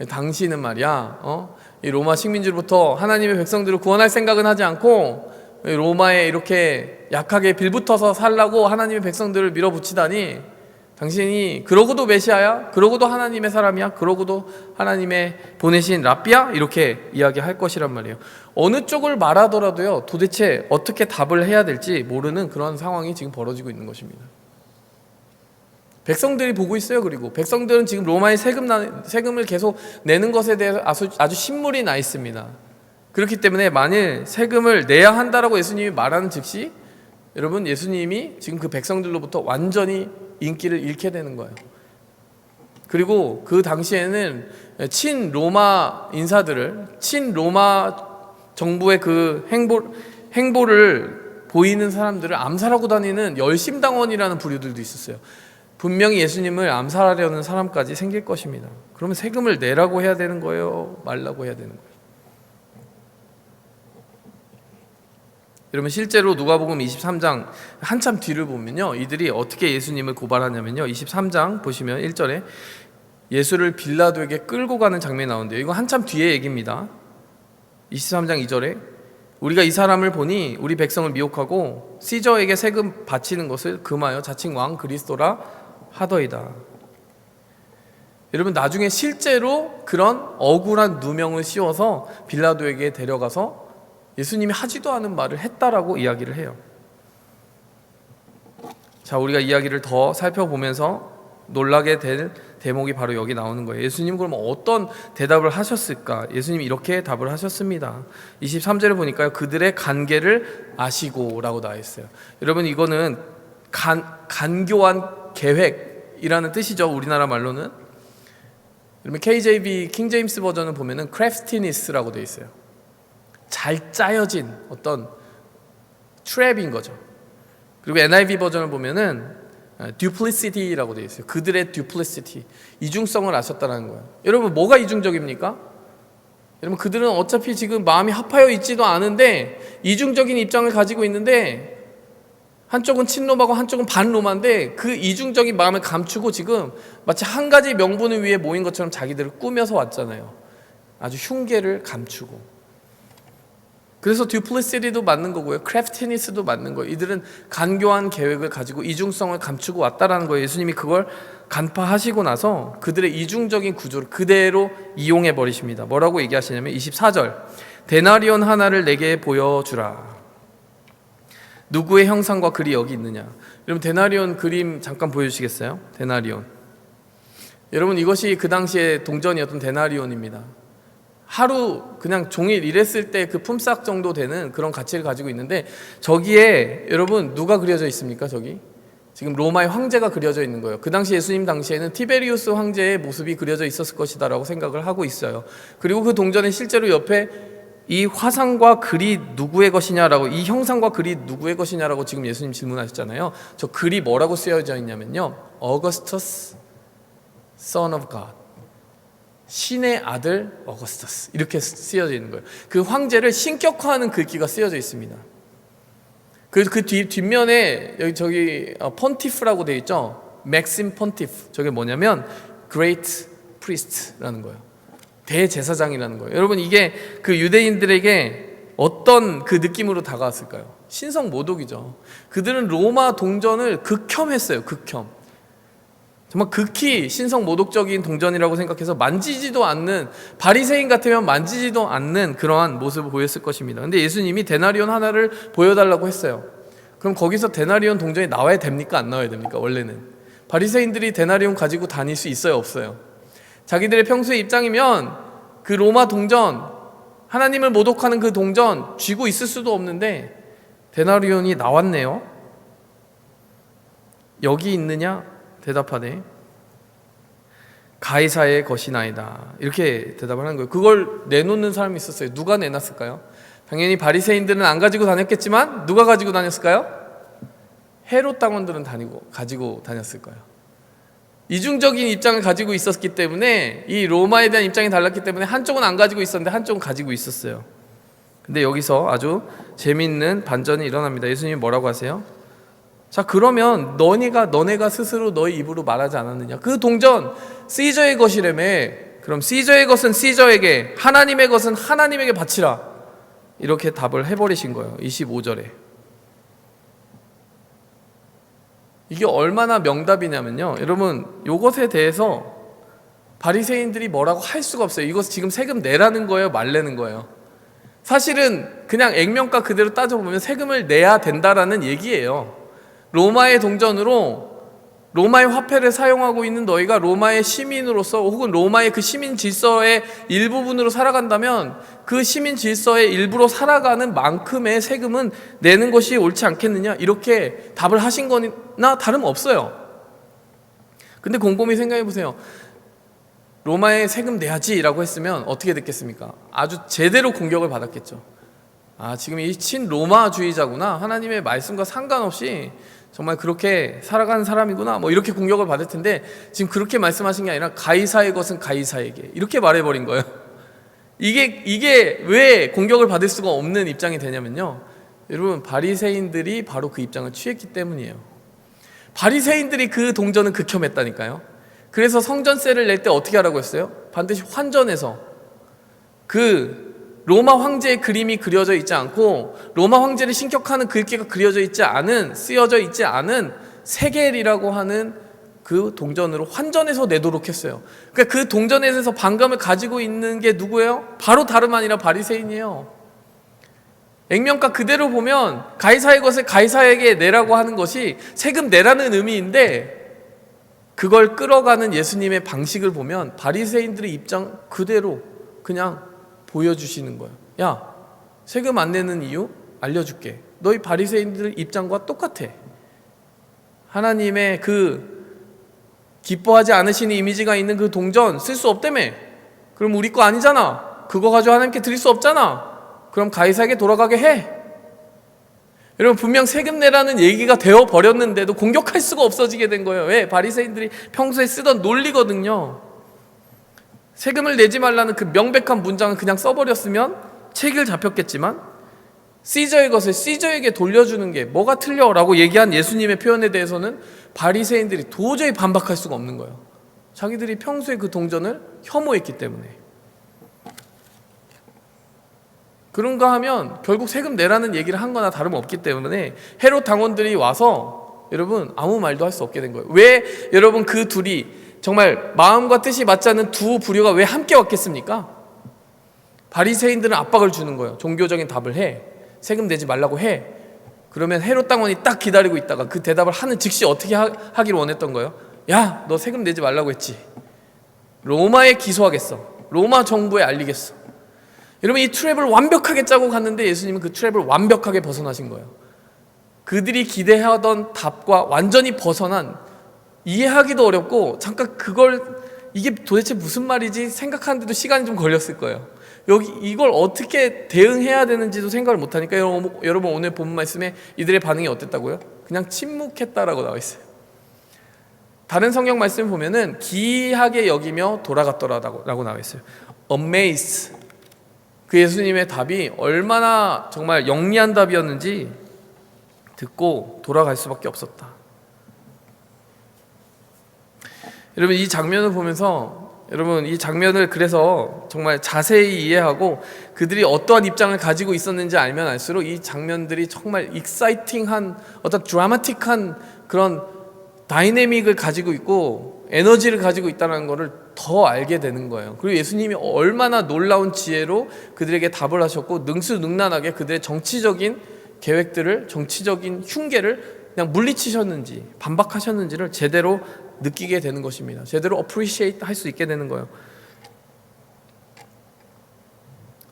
당신은 말이야, 이 로마 식민지로부터 하나님의 백성들을 구원할 생각은 하지 않고 로마에 이렇게 약하게 빌붙어서 살라고 하나님의 백성들을 밀어붙이다니, 당신이 그러고도 메시아야? 그러고도 하나님의 사람이야? 그러고도 하나님의 보내신 랍비야? 이렇게 이야기할 것이란 말이에요. 어느 쪽을 말하더라도요, 도대체 어떻게 답을 해야 될지 모르는 그런 상황이 지금 벌어지고 있는 것입니다. 백성들이 보고 있어요. 그리고 백성들은 지금 로마의 세금을 계속 내는 것에 대해서 아주 신물이 나 있습니다. 그렇기 때문에 만일 세금을 내야 한다라고 예수님이 말하는 즉시, 여러분, 예수님이 지금 그 백성들로부터 완전히 인기를 잃게 되는 거예요. 그리고 그 당시에는 친로마 인사들을, 친로마 정부의 그 행보를 보이는 사람들을 암살하고 다니는 열심당원이라는 부류들도 있었어요. 분명히 예수님을 암살하려는 사람까지 생길 것입니다. 그러면 세금을 내라고 해야 되는 거예요? 말라고 해야 되는 거예요? 여러분, 실제로 누가복음 23장 한참 뒤를 보면요, 이들이 어떻게 예수님을 고발하냐면요, 23장 보시면 1절에 예수를 빌라도에게 끌고 가는 장면이 나오는데요, 이거 한참 뒤의 얘기입니다. 23장 2절에 우리가 이 사람을 보니 우리 백성을 미혹하고 시저에게 세금 바치는 것을 금하여 자칭 왕 그리스도라 하더이다. 여러분, 나중에 실제로 그런 억울한 누명을 씌워서 빌라도에게 데려가서 예수님이 하지도 않은 말을 했다라고 이야기를 해요. 자, 우리가 이야기를 더 살펴보면서 놀라게 될 대목이 바로 여기 나오는 거예요. 예수님 그러면 어떤 대답을 하셨을까? 예수님이 이렇게 답을 하셨습니다. 23절을 보니까요, 그들의 간계를 아시고 라고 나와 있어요. 여러분, 이거는 간교한 계획이라는 뜻이죠. 우리나라 말로는. 여러분, KJV 킹제임스 버전을 보면은 craftiness라고 되어 있어요. 잘 짜여진 어떤 트랩인 거죠. 그리고 NIV 버전을 보면은 duplicity라고 되어 있어요. 그들의 duplicity, 이중성을 아셨다는 거예요. 여러분, 뭐가 이중적입니까? 여러분, 그들은 어차피 지금 마음이 합하여 있지도 않은데 이중적인 입장을 가지고 있는데, 한쪽은 친로마고 한쪽은 반로마인데 그 이중적인 마음을 감추고 지금 마치 한 가지 명분을 위해 모인 것처럼 자기들을 꾸며서 왔잖아요. 아주 흉계를 감추고. 그래서 duplicity도 맞는 거고요, craftiness도 맞는 거예요. 이들은 간교한 계획을 가지고 이중성을 감추고 왔다라는 거예요. 예수님이 그걸 간파하시고 나서 그들의 이중적인 구조를 그대로 이용해 버리십니다. 뭐라고 얘기하시냐면 24절, 데나리온 하나를 내게 보여주라. 누구의 형상과 글이 여기 있느냐. 여러분, 데나리온 그림 잠깐 보여주시겠어요? 데나리온. 여러분, 이것이 그 당시에 동전이었던 데나리온입니다. 하루 그냥 종일 일했을 때 그 품삯 정도 되는 그런 가치를 가지고 있는데, 저기에 여러분 누가 그려져 있습니까? 저기 지금 로마의 황제가 그려져 있는 거예요. 그 당시 예수님 당시에는 티베리우스 황제의 모습이 그려져 있었을 것이다 라고 생각을 하고 있어요. 그리고 그 동전에 실제로 옆에 이 화상과 글이 누구의 것이냐라고, 이 형상과 글이 누구의 것이냐라고 지금 예수님 질문하셨잖아요. 저 글이 뭐라고 쓰여져 있냐면요, Augustus, Son of God, 신의 아들 어거스터스, 이렇게 쓰여져 있는 거예요. 그 황제를 신격화하는 글귀가 쓰여져 있습니다. 그래서 그 뒷면에 여기 저기 폰티프라고 되어 있죠. 맥심 폰티프. 저게 뭐냐면 Great Priest라는 거예요. 대제사장이라는 거예요. 여러분, 이게 그 유대인들에게 어떤 그 느낌으로 다가왔을까요? 신성 모독이죠. 그들은 로마 동전을 극혐했어요. 극혐. 정말 극히 신성 모독적인 동전이라고 생각해서 만지지도 않는, 바리새인 같으면 만지지도 않는 그러한 모습을 보였을 것입니다. 근데 예수님이 데나리온 하나를 보여달라고 했어요. 그럼 거기서 데나리온 동전이 나와야 됩니까? 안 나와야 됩니까? 원래는 바리새인들이 데나리온 가지고 다닐 수 있어요? 없어요? 자기들의 평소의 입장이면 그 로마 동전, 하나님을 모독하는 그 동전 쥐고 있을 수도 없는데 데나리온이 나왔네요. 여기 있느냐? 대답하네. 가이사의 것이나이다. 이렇게 대답을 하는 거예요. 그걸 내놓는 사람이 있었어요. 누가 내놨을까요? 당연히 바리새인들은 안 가지고 다녔겠지만 누가 가지고 다녔을까요? 헤롯 당원들은 가지고 다녔을 거예요. 이중적인 입장을 가지고 있었기 때문에, 이 로마에 대한 입장이 달랐기 때문에 한쪽은 안 가지고 있었는데 한쪽은 가지고 있었어요. 근데 여기서 아주 재미있는 반전이 일어납니다. 예수님이 뭐라고 하세요? 자, 그러면 너네가 스스로 너희 입으로 말하지 않았느냐? 그 동전 시저의 것이라며. 그럼 시저의 것은 시저에게, 하나님의 것은 하나님에게 바치라. 이렇게 답을 해버리신 거예요. 25절에. 이게 얼마나 명답이냐면요, 여러분, 이것에 대해서 바리새인들이 뭐라고 할 수가 없어요. 이것 지금 세금 내라는 거예요, 말라는 거예요? 사실은 그냥 액면가 그대로 따져보면 세금을 내야 된다라는 얘기예요. 로마의 동전으로 로마의 화폐를 사용하고 있는 너희가 로마의 시민으로서, 혹은 로마의 그 시민 질서의 일부분으로 살아간다면 그 시민 질서의 일부로 살아가는 만큼의 세금은 내는 것이 옳지 않겠느냐, 이렇게 답을 하신 거나 다름없어요. 근데 곰곰이 생각해 보세요. 로마에 세금 내야지 라고 했으면 어떻게 됐겠습니까? 아주 제대로 공격을 받았겠죠. 아, 지금 이 친로마주의자구나, 하나님의 말씀과 상관없이 정말 그렇게 살아가는 사람이구나, 뭐 이렇게 공격을 받을 텐데, 지금 그렇게 말씀하신 게 아니라 가이사의 것은 가이사에게, 이렇게 말해버린 거예요. 이게 왜 공격을 받을 수가 없는 입장이 되냐면요, 여러분, 바리새인들이 바로 그 입장을 취했기 때문이에요. 바리새인들이 그 동전을 극혐했다니까요. 그래서 성전세를 낼 때 어떻게 하라고 했어요? 반드시 환전해서 그 로마 황제의 그림이 그려져 있지 않고 로마 황제를 신격하는 글귀가 그려져 있지 않은, 쓰여져 있지 않은 세겔이라고 하는 그 동전으로 환전해서 내도록 했어요. 그러니까 그 동전에서 반감을 가지고 있는 게 누구예요? 바로 다름 아니라 바리새인이에요. 액면가 그대로 보면 가이사의 것을 가이사에게 내라고 하는 것이 세금 내라는 의미인데, 그걸 끌어가는 예수님의 방식을 보면 바리새인들의 입장 그대로 그냥 보여주시는 거예요. 야, 세금 안 내는 이유 알려줄게. 너희 바리새인들 입장과 똑같아. 하나님의 그 기뻐하지 않으시는 이미지가 있는 그 동전 쓸 수 없다며. 그럼 우리 거 아니잖아. 그거 가지고 하나님께 드릴 수 없잖아. 그럼 가이사에게 돌아가게 해. 여러분, 분명 세금 내라는 얘기가 되어버렸는데도 공격할 수가 없어지게 된 거예요. 왜? 바리새인들이 평소에 쓰던 논리거든요. 세금을 내지 말라는 그 명백한 문장을 그냥 써버렸으면 책을 잡혔겠지만, 시저의 것을 시저에게 돌려주는 게 뭐가 틀려라고 얘기한 예수님의 표현에 대해서는 바리새인들이 도저히 반박할 수가 없는 거예요. 자기들이 평소에 그 동전을 혐오했기 때문에. 그런가 하면 결국 세금 내라는 얘기를 한 거나 다름없기 때문에 헤롯 당원들이 와서 여러분 아무 말도 할 수 없게 된 거예요. 왜 여러분 그 둘이 정말 마음과 뜻이 맞지 않는 두 부류가 왜 함께 왔겠습니까? 바리새인들은 압박을 주는 거예요. 종교적인 답을 해. 세금 내지 말라고 해. 그러면 헤롯 당원이 딱 기다리고 있다가 그 대답을 하는 즉시 어떻게 하기를 원했던 거예요? 야, 너 세금 내지 말라고 했지. 로마에 기소하겠어. 로마 정부에 알리겠어. 여러분, 이 트랩을 완벽하게 짜고 갔는데 예수님은 그 트랩을 완벽하게 벗어나신 거예요. 그들이 기대하던 답과 완전히 벗어난, 이해하기도 어렵고 잠깐 이게 도대체 무슨 말이지 생각하는데도 시간이 좀 걸렸을 거예요. 이걸 어떻게 대응해야 되는지도 생각을 못하니까 여러분 오늘 본 말씀에 이들의 반응이 어땠다고요? 그냥 침묵했다라고 나와 있어요. 다른 성경 말씀 보면은 기이하게 여기며 돌아갔더라라고 나와 있어요. Amazed. 그 예수님의 답이 얼마나 정말 영리한 답이었는지 듣고 돌아갈 수밖에 없었다. 여러분, 이 장면을 보면서 여러분 이 장면을 그래서 정말 자세히 이해하고 그들이 어떠한 입장을 가지고 있었는지 알면 알수록 이 장면들이 정말 익사이팅한, 어떤 드라마틱한 그런 다이내믹을 가지고 있고 에너지를 가지고 있다는 것을 더 알게 되는 거예요. 그리고 예수님이 얼마나 놀라운 지혜로 그들에게 답을 하셨고 능수능란하게 그들의 정치적인 계획들을, 정치적인 흉계를 그냥 물리치셨는지 반박하셨는지를 제대로 느끼게 되는 것입니다. 제대로 appreciate 할 수 있게 되는 거예요.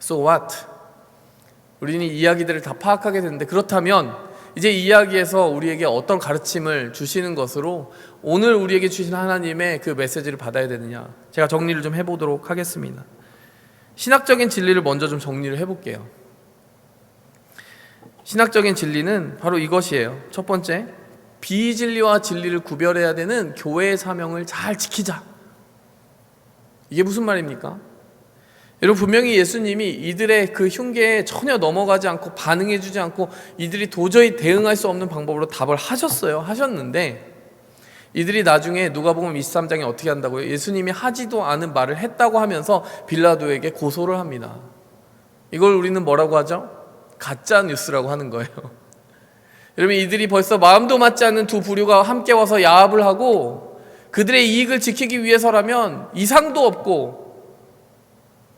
So what? 우리는 이야기들을 다 파악하게 되는데, 그렇다면 이제 이 이야기에서 우리에게 어떤 가르침을 주시는 것으로 오늘 우리에게 주신 하나님의 그 메시지를 받아야 되느냐, 제가 정리를 좀 해보도록 하겠습니다. 신학적인 진리를 먼저 좀 정리를 해볼게요. 신학적인 진리는 바로 이것이에요. 첫 번째, 비진리와 진리를 구별해야 되는 교회의 사명을 잘 지키자. 이게 무슨 말입니까? 여러분, 분명히 예수님이 이들의 그 흉계에 전혀 넘어가지 않고 반응해주지 않고 이들이 도저히 대응할 수 없는 방법으로 답을 하셨는데, 이들이 나중에 누가복음 23장에 어떻게 한다고요? 예수님이 하지도 않은 말을 했다고 하면서 빌라도에게 고소를 합니다. 이걸 우리는 뭐라고 하죠? 가짜 뉴스라고 하는 거예요. 여러분, 이들이 벌써 마음도 맞지 않는 두 부류가 함께 와서 야합을 하고 그들의 이익을 지키기 위해서라면 이상도 없고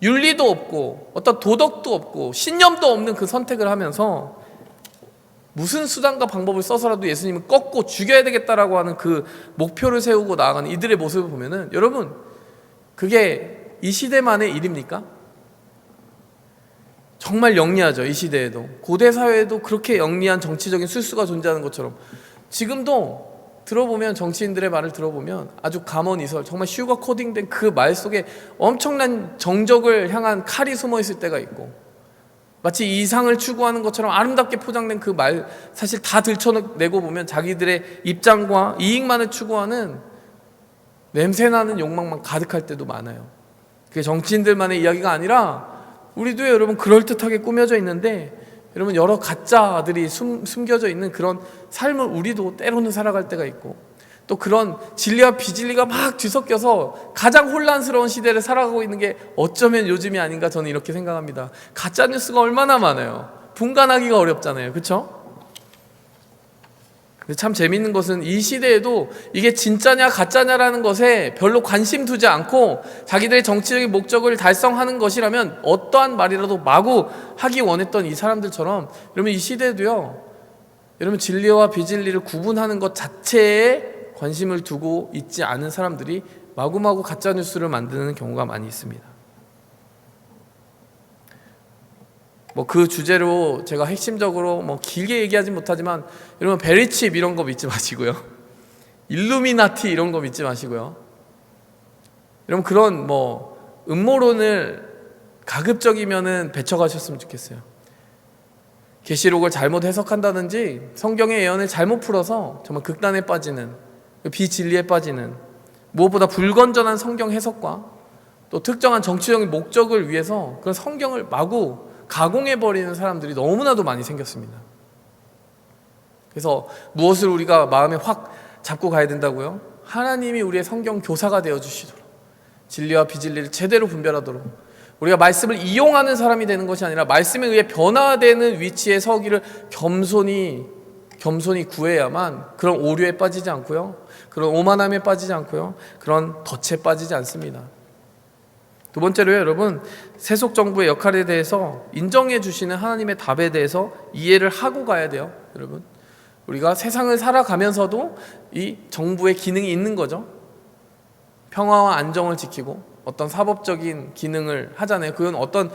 윤리도 없고 어떤 도덕도 없고 신념도 없는 그 선택을 하면서 무슨 수단과 방법을 써서라도 예수님을 꺾고 죽여야 되겠다라고 하는 그 목표를 세우고 나아가는 이들의 모습을 보면은, 여러분, 그게 이 시대만의 일입니까? 정말 영리하죠. 이 시대에도, 고대 사회에도 그렇게 영리한 정치적인 술수가 존재하는 것처럼 지금도 들어보면, 정치인들의 말을 들어보면 아주 감언이설, 정말 슈거 코딩된 그 말 속에 엄청난 정적을 향한 칼이 숨어 있을 때가 있고, 마치 이상을 추구하는 것처럼 아름답게 포장된 그 말, 사실 다 들춰내고 보면 자기들의 입장과 이익만을 추구하는 냄새나는 욕망만 가득할 때도 많아요. 그게 정치인들만의 이야기가 아니라 우리도 여러분 그럴듯하게 꾸며져 있는데, 여러분 여러 가짜들이 숨겨져 있는 그런 삶을 우리도 때로는 살아갈 때가 있고, 또 그런 진리와 비진리가 막 뒤섞여서 가장 혼란스러운 시대를 살아가고 있는 게 어쩌면 요즘이 아닌가, 저는 이렇게 생각합니다. 가짜 뉴스가 얼마나 많아요. 분간하기가 어렵잖아요. 그렇죠? 근데 참 재밌는 것은 이 시대에도 이게 진짜냐 가짜냐라는 것에 별로 관심 두지 않고 자기들의 정치적인 목적을 달성하는 것이라면 어떠한 말이라도 마구 하기 원했던 이 사람들처럼, 여러분 이 시대에도요, 여러분 진리와 비진리를 구분하는 것 자체에 관심을 두고 있지 않은 사람들이 마구마구 가짜뉴스를 만드는 경우가 많이 있습니다. 뭐 그 주제로 제가 핵심적으로 뭐 길게 얘기하진 못하지만, 여러분 베리칩 이런 거 믿지 마시고요, 일루미나티 이런 거 믿지 마시고요, 여러분 그런 뭐 음모론을 가급적이면은 배척하셨으면 좋겠어요. 계시록을 잘못 해석한다든지 성경의 예언을 잘못 풀어서 정말 극단에 빠지는, 비진리에 빠지는, 무엇보다 불건전한 성경 해석과 또 특정한 정치적인 목적을 위해서 그런 성경을 마구 가공해버리는 사람들이 너무나도 많이 생겼습니다. 그래서 무엇을 우리가 마음에 확 잡고 가야 된다고요? 하나님이 우리의 성경 교사가 되어주시도록, 진리와 비진리를 제대로 분별하도록, 우리가 말씀을 이용하는 사람이 되는 것이 아니라 말씀에 의해 변화되는 위치에 서기를 겸손히 구해야만 그런 오류에 빠지지 않고요, 그런 오만함에 빠지지 않고요, 그런 덫에 빠지지 않습니다. 두 번째로요, 여러분 세속 정부의 역할에 대해서 인정해 주시는 하나님의 답에 대해서 이해를 하고 가야 돼요. 여러분, 우리가 세상을 살아가면서도 이 정부의 기능이 있는 거죠. 평화와 안정을 지키고 어떤 사법적인 기능을 하잖아요. 그건 어떤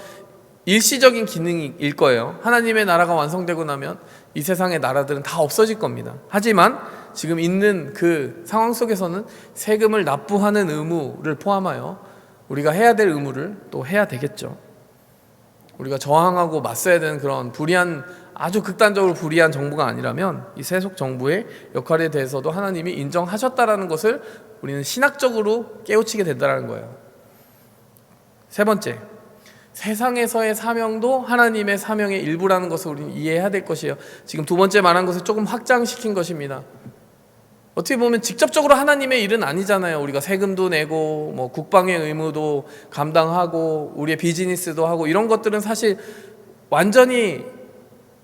일시적인 기능일 거예요. 하나님의 나라가 완성되고 나면 이 세상의 나라들은 다 없어질 겁니다. 하지만 지금 있는 그 상황 속에서는 세금을 납부하는 의무를 포함하여 우리가 해야 될 의무를 또 해야 되겠죠. 우리가 저항하고 맞서야 되는 그런 불의한, 아주 극단적으로 불의한 정부가 아니라면 이 세속 정부의 역할에 대해서도 하나님이 인정하셨다라는 것을 우리는 신학적으로 깨우치게 된다는 거예요. 세 번째, 세상에서의 사명도 하나님의 사명의 일부라는 것을 우리는 이해해야 될 것이에요. 지금 두 번째 말한 것을 조금 확장시킨 것입니다. 어떻게 보면 직접적으로 하나님의 일은 아니잖아요. 우리가 세금도 내고 뭐 국방의 의무도 감당하고 우리의 비즈니스도 하고, 이런 것들은 사실 완전히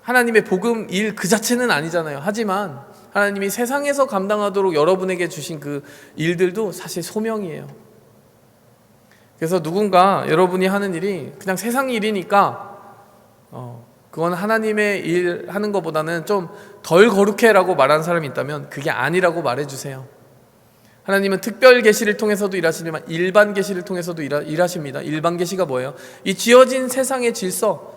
하나님의 복음 일 그 자체는 아니잖아요. 하지만 하나님이 세상에서 감당하도록 여러분에게 주신 그 일들도 사실 소명이에요. 그래서 누군가 여러분이 하는 일이 그냥 세상 일이니까 그건 하나님의 일 하는 것보다는 좀 덜 거룩해라고 말하는 사람이 있다면 그게 아니라고 말해주세요. 하나님은 특별 계시를 통해서도 일하시지만 일반 계시를 통해서도 일하십니다. 일반 계시가 뭐예요? 이 지어진 세상의 질서,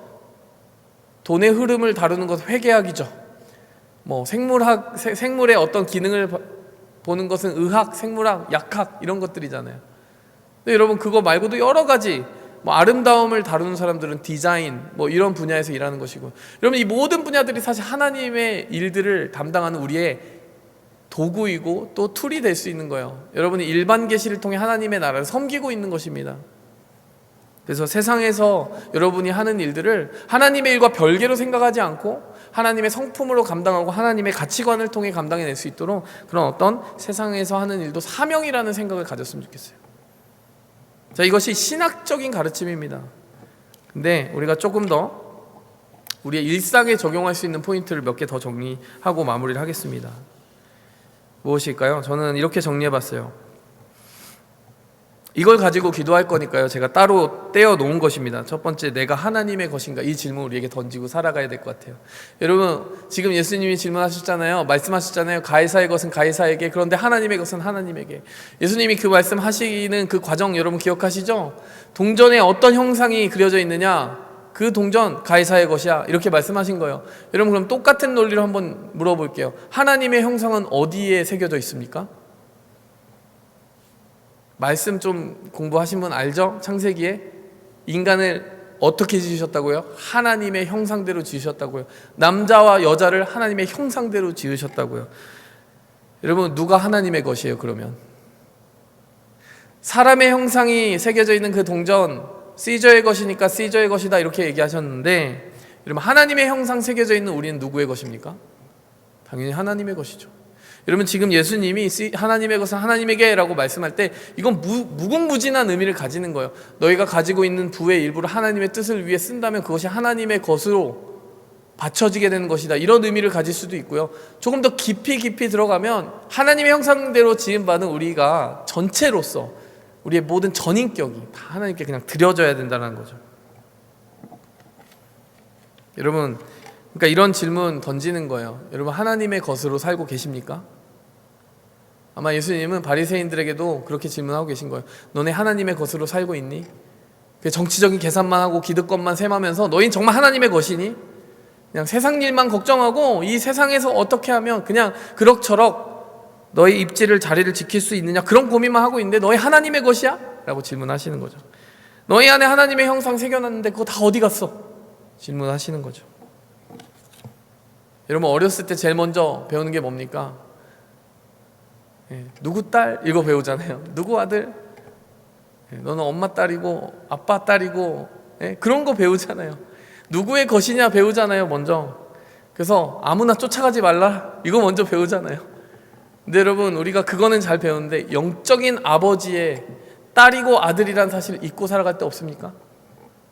돈의 흐름을 다루는 것, 회계학이죠. 뭐 생물의 어떤 기능을 보는 것은 의학, 생물학, 약학 이런 것들이잖아요. 근데 여러분 그거 말고도 여러 가지 뭐 아름다움을 다루는 사람들은 디자인 뭐 이런 분야에서 일하는 것이고, 여러분 이 모든 분야들이 사실 하나님의 일들을 담당하는 우리의 도구이고 또 툴이 될 수 있는 거예요. 여러분이 일반 계시를 통해 하나님의 나라를 섬기고 있는 것입니다. 그래서 세상에서 여러분이 하는 일들을 하나님의 일과 별개로 생각하지 않고 하나님의 성품으로 감당하고 하나님의 가치관을 통해 감당해낼 수 있도록 그런 어떤 세상에서 하는 일도 사명이라는 생각을 가졌으면 좋겠어요. 자, 이것이 신학적인 가르침입니다. 근데 우리가 조금 더 우리의 일상에 적용할 수 있는 포인트를 몇 개 더 정리하고 마무리를 하겠습니다. 무엇일까요? 저는 이렇게 정리해봤어요. 이걸 가지고 기도할 거니까요, 제가 따로 떼어 놓은 것입니다. 첫 번째, 내가 하나님의 것인가? 이 질문 우리에게 던지고 살아가야 될 것 같아요. 여러분 지금 예수님이 질문하셨잖아요. 말씀하셨잖아요. 가이사의 것은 가이사에게, 그런데 하나님의 것은 하나님에게. 예수님이 그 말씀하시는 그 과정 여러분 기억하시죠? 동전에 어떤 형상이 그려져 있느냐, 그 동전 가이사의 것이야, 이렇게 말씀하신 거예요. 여러분 그럼 똑같은 논리로 한번 물어볼게요. 하나님의 형상은 어디에 새겨져 있습니까? 말씀 좀 공부하신 분 알죠? 창세기에 인간을 어떻게 지으셨다고요? 하나님의 형상대로 지으셨다고요. 남자와 여자를 하나님의 형상대로 지으셨다고요. 여러분 누가 하나님의 것이에요? 그러면 사람의 형상이 새겨져 있는 그 동전 시저의 것이니까 시저의 것이다 이렇게 얘기하셨는데, 여러분 하나님의 형상 새겨져 있는 우리는 누구의 것입니까? 당연히 하나님의 것이죠. 여러분 지금 예수님이 하나님의 것은 하나님에게 라고 말씀할 때 이건 무궁무진한 의미를 가지는 거예요. 너희가 가지고 있는 부의 일부를 하나님의 뜻을 위해 쓴다면 그것이 하나님의 것으로 바쳐지게 되는 것이다, 이런 의미를 가질 수도 있고요. 조금 더 깊이 들어가면 하나님의 형상대로 지음받은 우리가 전체로서 우리의 모든 전인격이 다 하나님께 그냥 드려져야 된다는 거죠. 여러분 그러니까 이런 질문 던지는 거예요. 여러분 하나님의 것으로 살고 계십니까? 아마 예수님은 바리새인들에게도 그렇게 질문하고 계신 거예요. 너네 하나님의 것으로 살고 있니? 정치적인 계산만 하고 기득권만 셈하면서 너희는 정말 하나님의 것이니? 그냥 세상 일만 걱정하고 이 세상에서 어떻게 하면 그냥 그럭저럭 너희 입지를 자리를 지킬 수 있느냐, 그런 고민만 하고 있는데 너희 하나님의 것이야? 라고 질문하시는 거죠. 너희 안에 하나님의 형상 새겨놨는데 그거 다 어디 갔어? 질문하시는 거죠. 여러분 어렸을 때 제일 먼저 배우는 게 뭡니까? 누구 딸? 이거 배우잖아요. 누구 아들? 너는 엄마 딸이고 아빠 딸이고, 그런 거 배우잖아요. 누구의 것이냐 배우잖아요 먼저. 그래서 아무나 쫓아가지 말라 이거 먼저 배우잖아요. 근데 여러분 우리가 그거는 잘 배우는데 영적인 아버지의 딸이고 아들이란 사실을 잊고 살아갈 때 없습니까?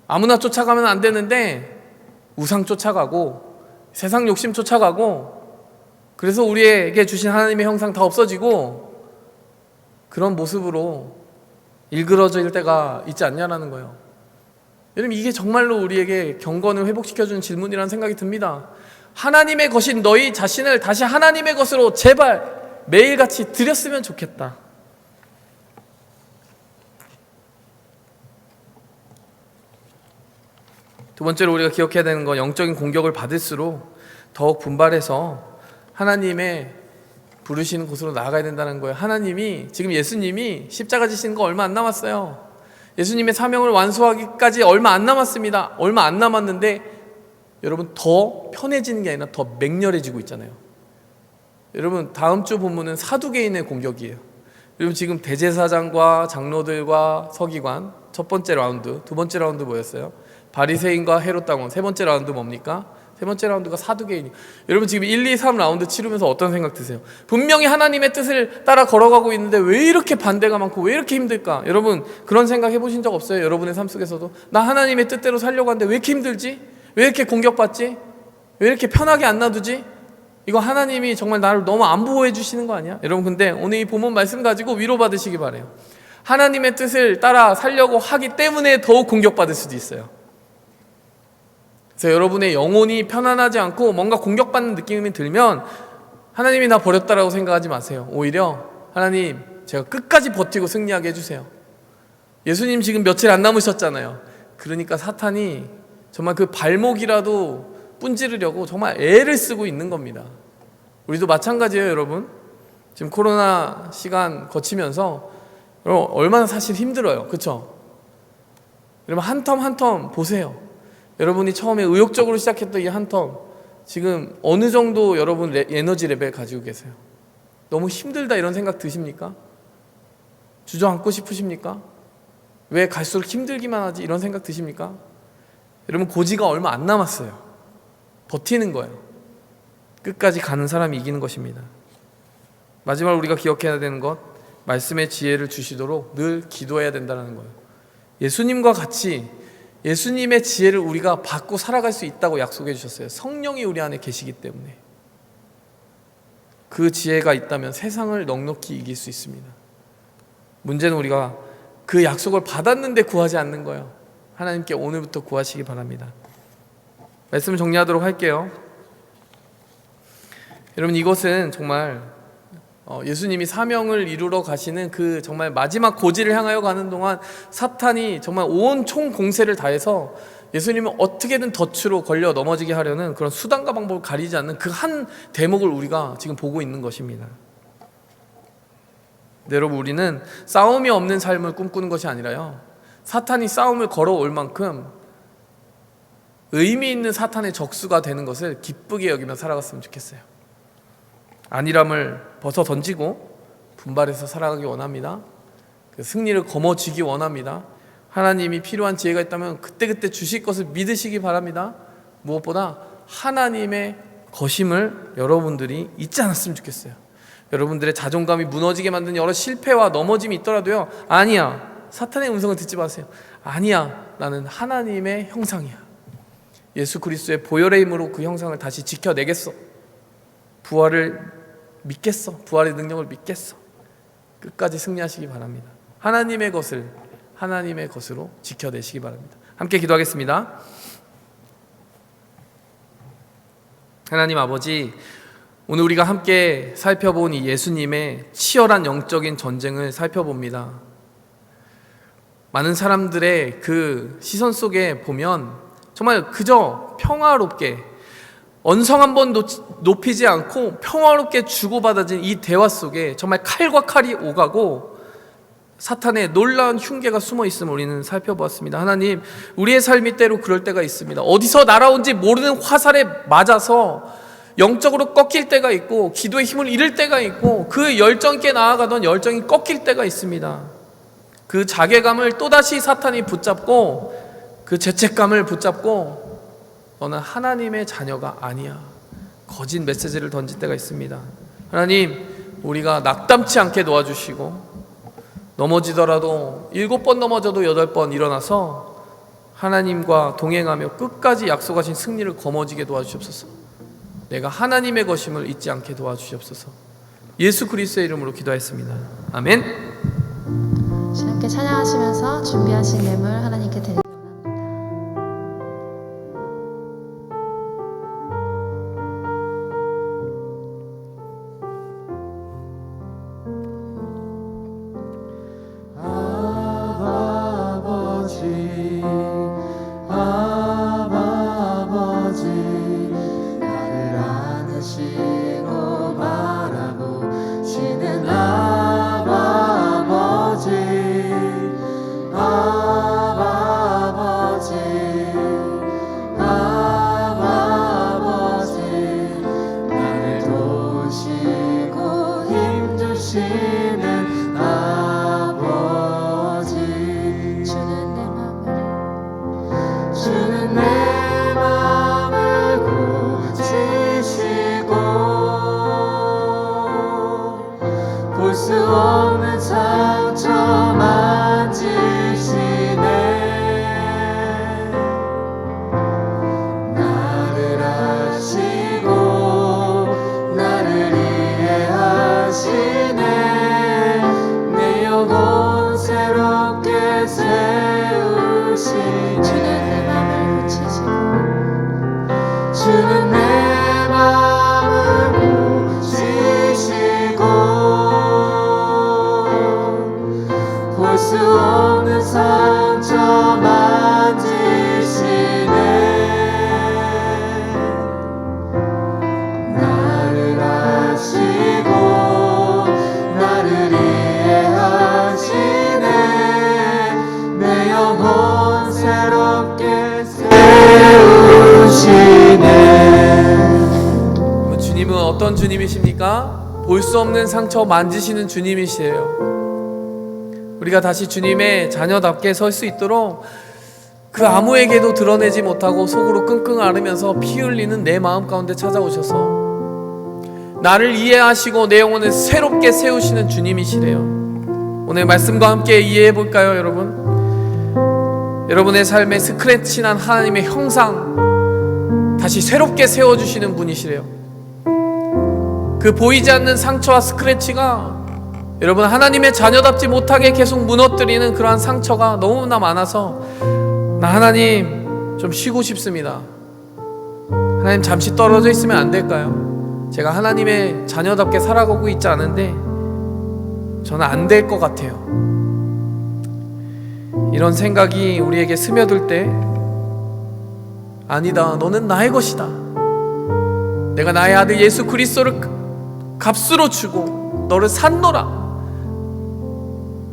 아무나 쫓아가면 안 되는데 우상 쫓아가고 세상 욕심 쫓아가고, 그래서 우리에게 주신 하나님의 형상 다 없어지고 그런 모습으로 일그러질 때가 있지 않냐라는 거예요. 여러분 이게 정말로 우리에게 경건을 회복시켜주는 질문이라는 생각이 듭니다. 하나님의 것인 너희 자신을 다시 하나님의 것으로 제발 매일같이 드렸으면 좋겠다. 두 번째로 우리가 기억해야 되는 건 영적인 공격을 받을수록 더욱 분발해서 하나님의 부르시는 곳으로 나아가야 된다는 거예요. 하나님이 지금 예수님이 십자가 지시는 거 얼마 안 남았어요. 예수님의 사명을 완수하기까지 얼마 안 남았습니다. 얼마 안 남았는데 여러분 더 편해지는 게 아니라 더 맹렬해지고 있잖아요. 여러분 다음 주 본문은 사두개인의 공격이에요. 여러분 지금 대제사장과 장로들과 서기관 첫 번째 라운드, 두 번째 라운드 뭐였어요? 바리새인과 헤롯 당원. 세 번째 라운드 뭡니까? 세 번째 라운드가 사두개인이. 여러분 지금 1, 2, 3 라운드 치르면서 어떤 생각 드세요? 분명히 하나님의 뜻을 따라 걸어가고 있는데 왜 이렇게 반대가 많고 왜 이렇게 힘들까? 여러분 그런 생각 해보신 적 없어요? 여러분의 삶 속에서도 나 하나님의 뜻대로 살려고 하는데 왜 이렇게 힘들지? 왜 이렇게 공격받지? 왜 이렇게 편하게 안 놔두지? 이거 하나님이 정말 나를 너무 안 보호해 주시는 거 아니야? 여러분 근데 오늘 이 본문 말씀 가지고 위로받으시기 바래요. 하나님의 뜻을 따라 살려고 하기 때문에 더욱 공격받을 수도 있어요. 그래서 여러분의 영혼이 편안하지 않고 뭔가 공격받는 느낌이 들면 하나님이 나 버렸다라고 생각하지 마세요. 오히려 하나님 제가 끝까지 버티고 승리하게 해주세요. 예수님 지금 며칠 안 남으셨잖아요. 그러니까 사탄이 정말 그 발목이라도 분지르려고 정말 애를 쓰고 있는 겁니다. 우리도 마찬가지예요, 여러분. 지금 코로나 시간 거치면서 여러분 얼마나 사실 힘들어요, 그렇죠? 여러분 한 텀 한 텀 보세요. 여러분이 처음에 의욕적으로 시작했던 이 한 텀, 지금 어느 정도 여러분 에너지 레벨 가지고 계세요? 너무 힘들다 이런 생각 드십니까? 주저앉고 싶으십니까? 왜 갈수록 힘들기만 하지? 이런 생각 드십니까? 여러분 고지가 얼마 안 남았어요. 버티는 거예요. 끝까지 가는 사람이 이기는 것입니다. 마지막으로 우리가 기억해야 되는 것, 말씀의 지혜를 주시도록 늘 기도해야 된다는 거예요. 예수님과 같이 예수님의 지혜를 우리가 받고 살아갈 수 있다고 약속해 주셨어요. 성령이 우리 안에 계시기 때문에. 그 지혜가 있다면 세상을 넉넉히 이길 수 있습니다. 문제는 우리가 그 약속을 받았는데 구하지 않는 거예요. 하나님께 오늘부터 구하시기 바랍니다. 말씀 정리하도록 할게요. 여러분, 이것은 정말 예수님이 사명을 이루러 가시는 그 정말 마지막 고지를 향하여 가는 동안 사탄이 정말 온 총 공세를 다해서 예수님을 어떻게든 덫으로 걸려 넘어지게 하려는 그런 수단과 방법을 가리지 않는 그 한 대목을 우리가 지금 보고 있는 것입니다. 네, 여러분, 우리는 싸움이 없는 삶을 꿈꾸는 것이 아니라요, 사탄이 싸움을 걸어올 만큼 의미 있는 사탄의 적수가 되는 것을 기쁘게 여기며 살아갔으면 좋겠어요. 안일함을 벗어 던지고 분발해서 살아가기 원합니다. 그 승리를 거머쥐기 원합니다. 하나님이 필요한 지혜가 있다면 그때그때 주실 것을 믿으시기 바랍니다. 무엇보다 하나님의 거심을 여러분들이 잊지 않았으면 좋겠어요. 여러분들의 자존감이 무너지게 만든 여러 실패와 넘어짐이 있더라도요, 아니야, 사탄의 음성을 듣지 마세요. 아니야, 나는 하나님의 형상이야. 예수 그리스도의 보혈의 힘으로 그 형상을 다시 지켜내겠어. 부활을 믿겠어. 부활의 능력을 믿겠어. 끝까지 승리하시기 바랍니다. 하나님의 것을 하나님의 것으로 지켜내시기 바랍니다. 함께 기도하겠습니다. 하나님 아버지, 오늘 우리가 함께 살펴본 이 예수님의 치열한 영적인 전쟁을 살펴봅니다. 많은 사람들의 그 시선 속에 보면 정말 그저 평화롭게 언성 한번 높이지 않고 평화롭게 주고받아진 이 대화 속에 정말 칼과 칼이 오가고 사탄의 놀라운 흉계가 숨어 있음을 우리는 살펴보았습니다. 하나님, 우리의 삶이 때로 그럴 때가 있습니다. 어디서 날아온지 모르는 화살에 맞아서 영적으로 꺾일 때가 있고 기도의 힘을 잃을 때가 있고 그 열정 있게 나아가던 열정이 꺾일 때가 있습니다. 그 자괴감을 또다시 사탄이 붙잡고 그 죄책감을 붙잡고 너는 하나님의 자녀가 아니야, 거짓 메시지를 던질 때가 있습니다. 하나님, 우리가 낙담치 않게 도와주시고 넘어지더라도 7번 넘어져도 8번 일어나서 하나님과 동행하며 끝까지 약속하신 승리를 거머쥐게 도와주시옵소서. 내가 하나님의 것임을 잊지 않게 도와주시옵소서. 예수 그리스도의 이름으로 기도했습니다. 아멘. 함께 찬양하시면서 준비하신 예물 하나님께 드립니다. 나를 어떤 주님이십니까? 볼 수 없는 상처 만지시는 주님이시에요. 우리가 다시 주님의 자녀답게 설 수 있도록 그 아무에게도 드러내지 못하고 속으로 끙끙 앓으면서 피 흘리는 내 마음 가운데 찾아오셔서 나를 이해하시고 내 영혼을 새롭게 세우시는 주님이시래요. 오늘 말씀과 함께 이해해 볼까요, 여러분? 여러분의 삶에 스크래치 난 하나님의 형상 다시 새롭게 세워주시는 분이시래요. 그 보이지 않는 상처와 스크래치가 여러분 하나님의 자녀답지 못하게 계속 무너뜨리는 그러한 상처가 너무나 많아서 나 하나님 좀 쉬고 싶습니다. 하나님 잠시 떨어져 있으면 안 될까요? 제가 하나님의 자녀답게 살아가고 있지 않은데 저는 안 될 것 같아요. 이런 생각이 우리에게 스며들 때 아니다, 너는 나의 것이다. 내가 나의 아들 예수 그리스도를 값으로 주고 너를 샀노라.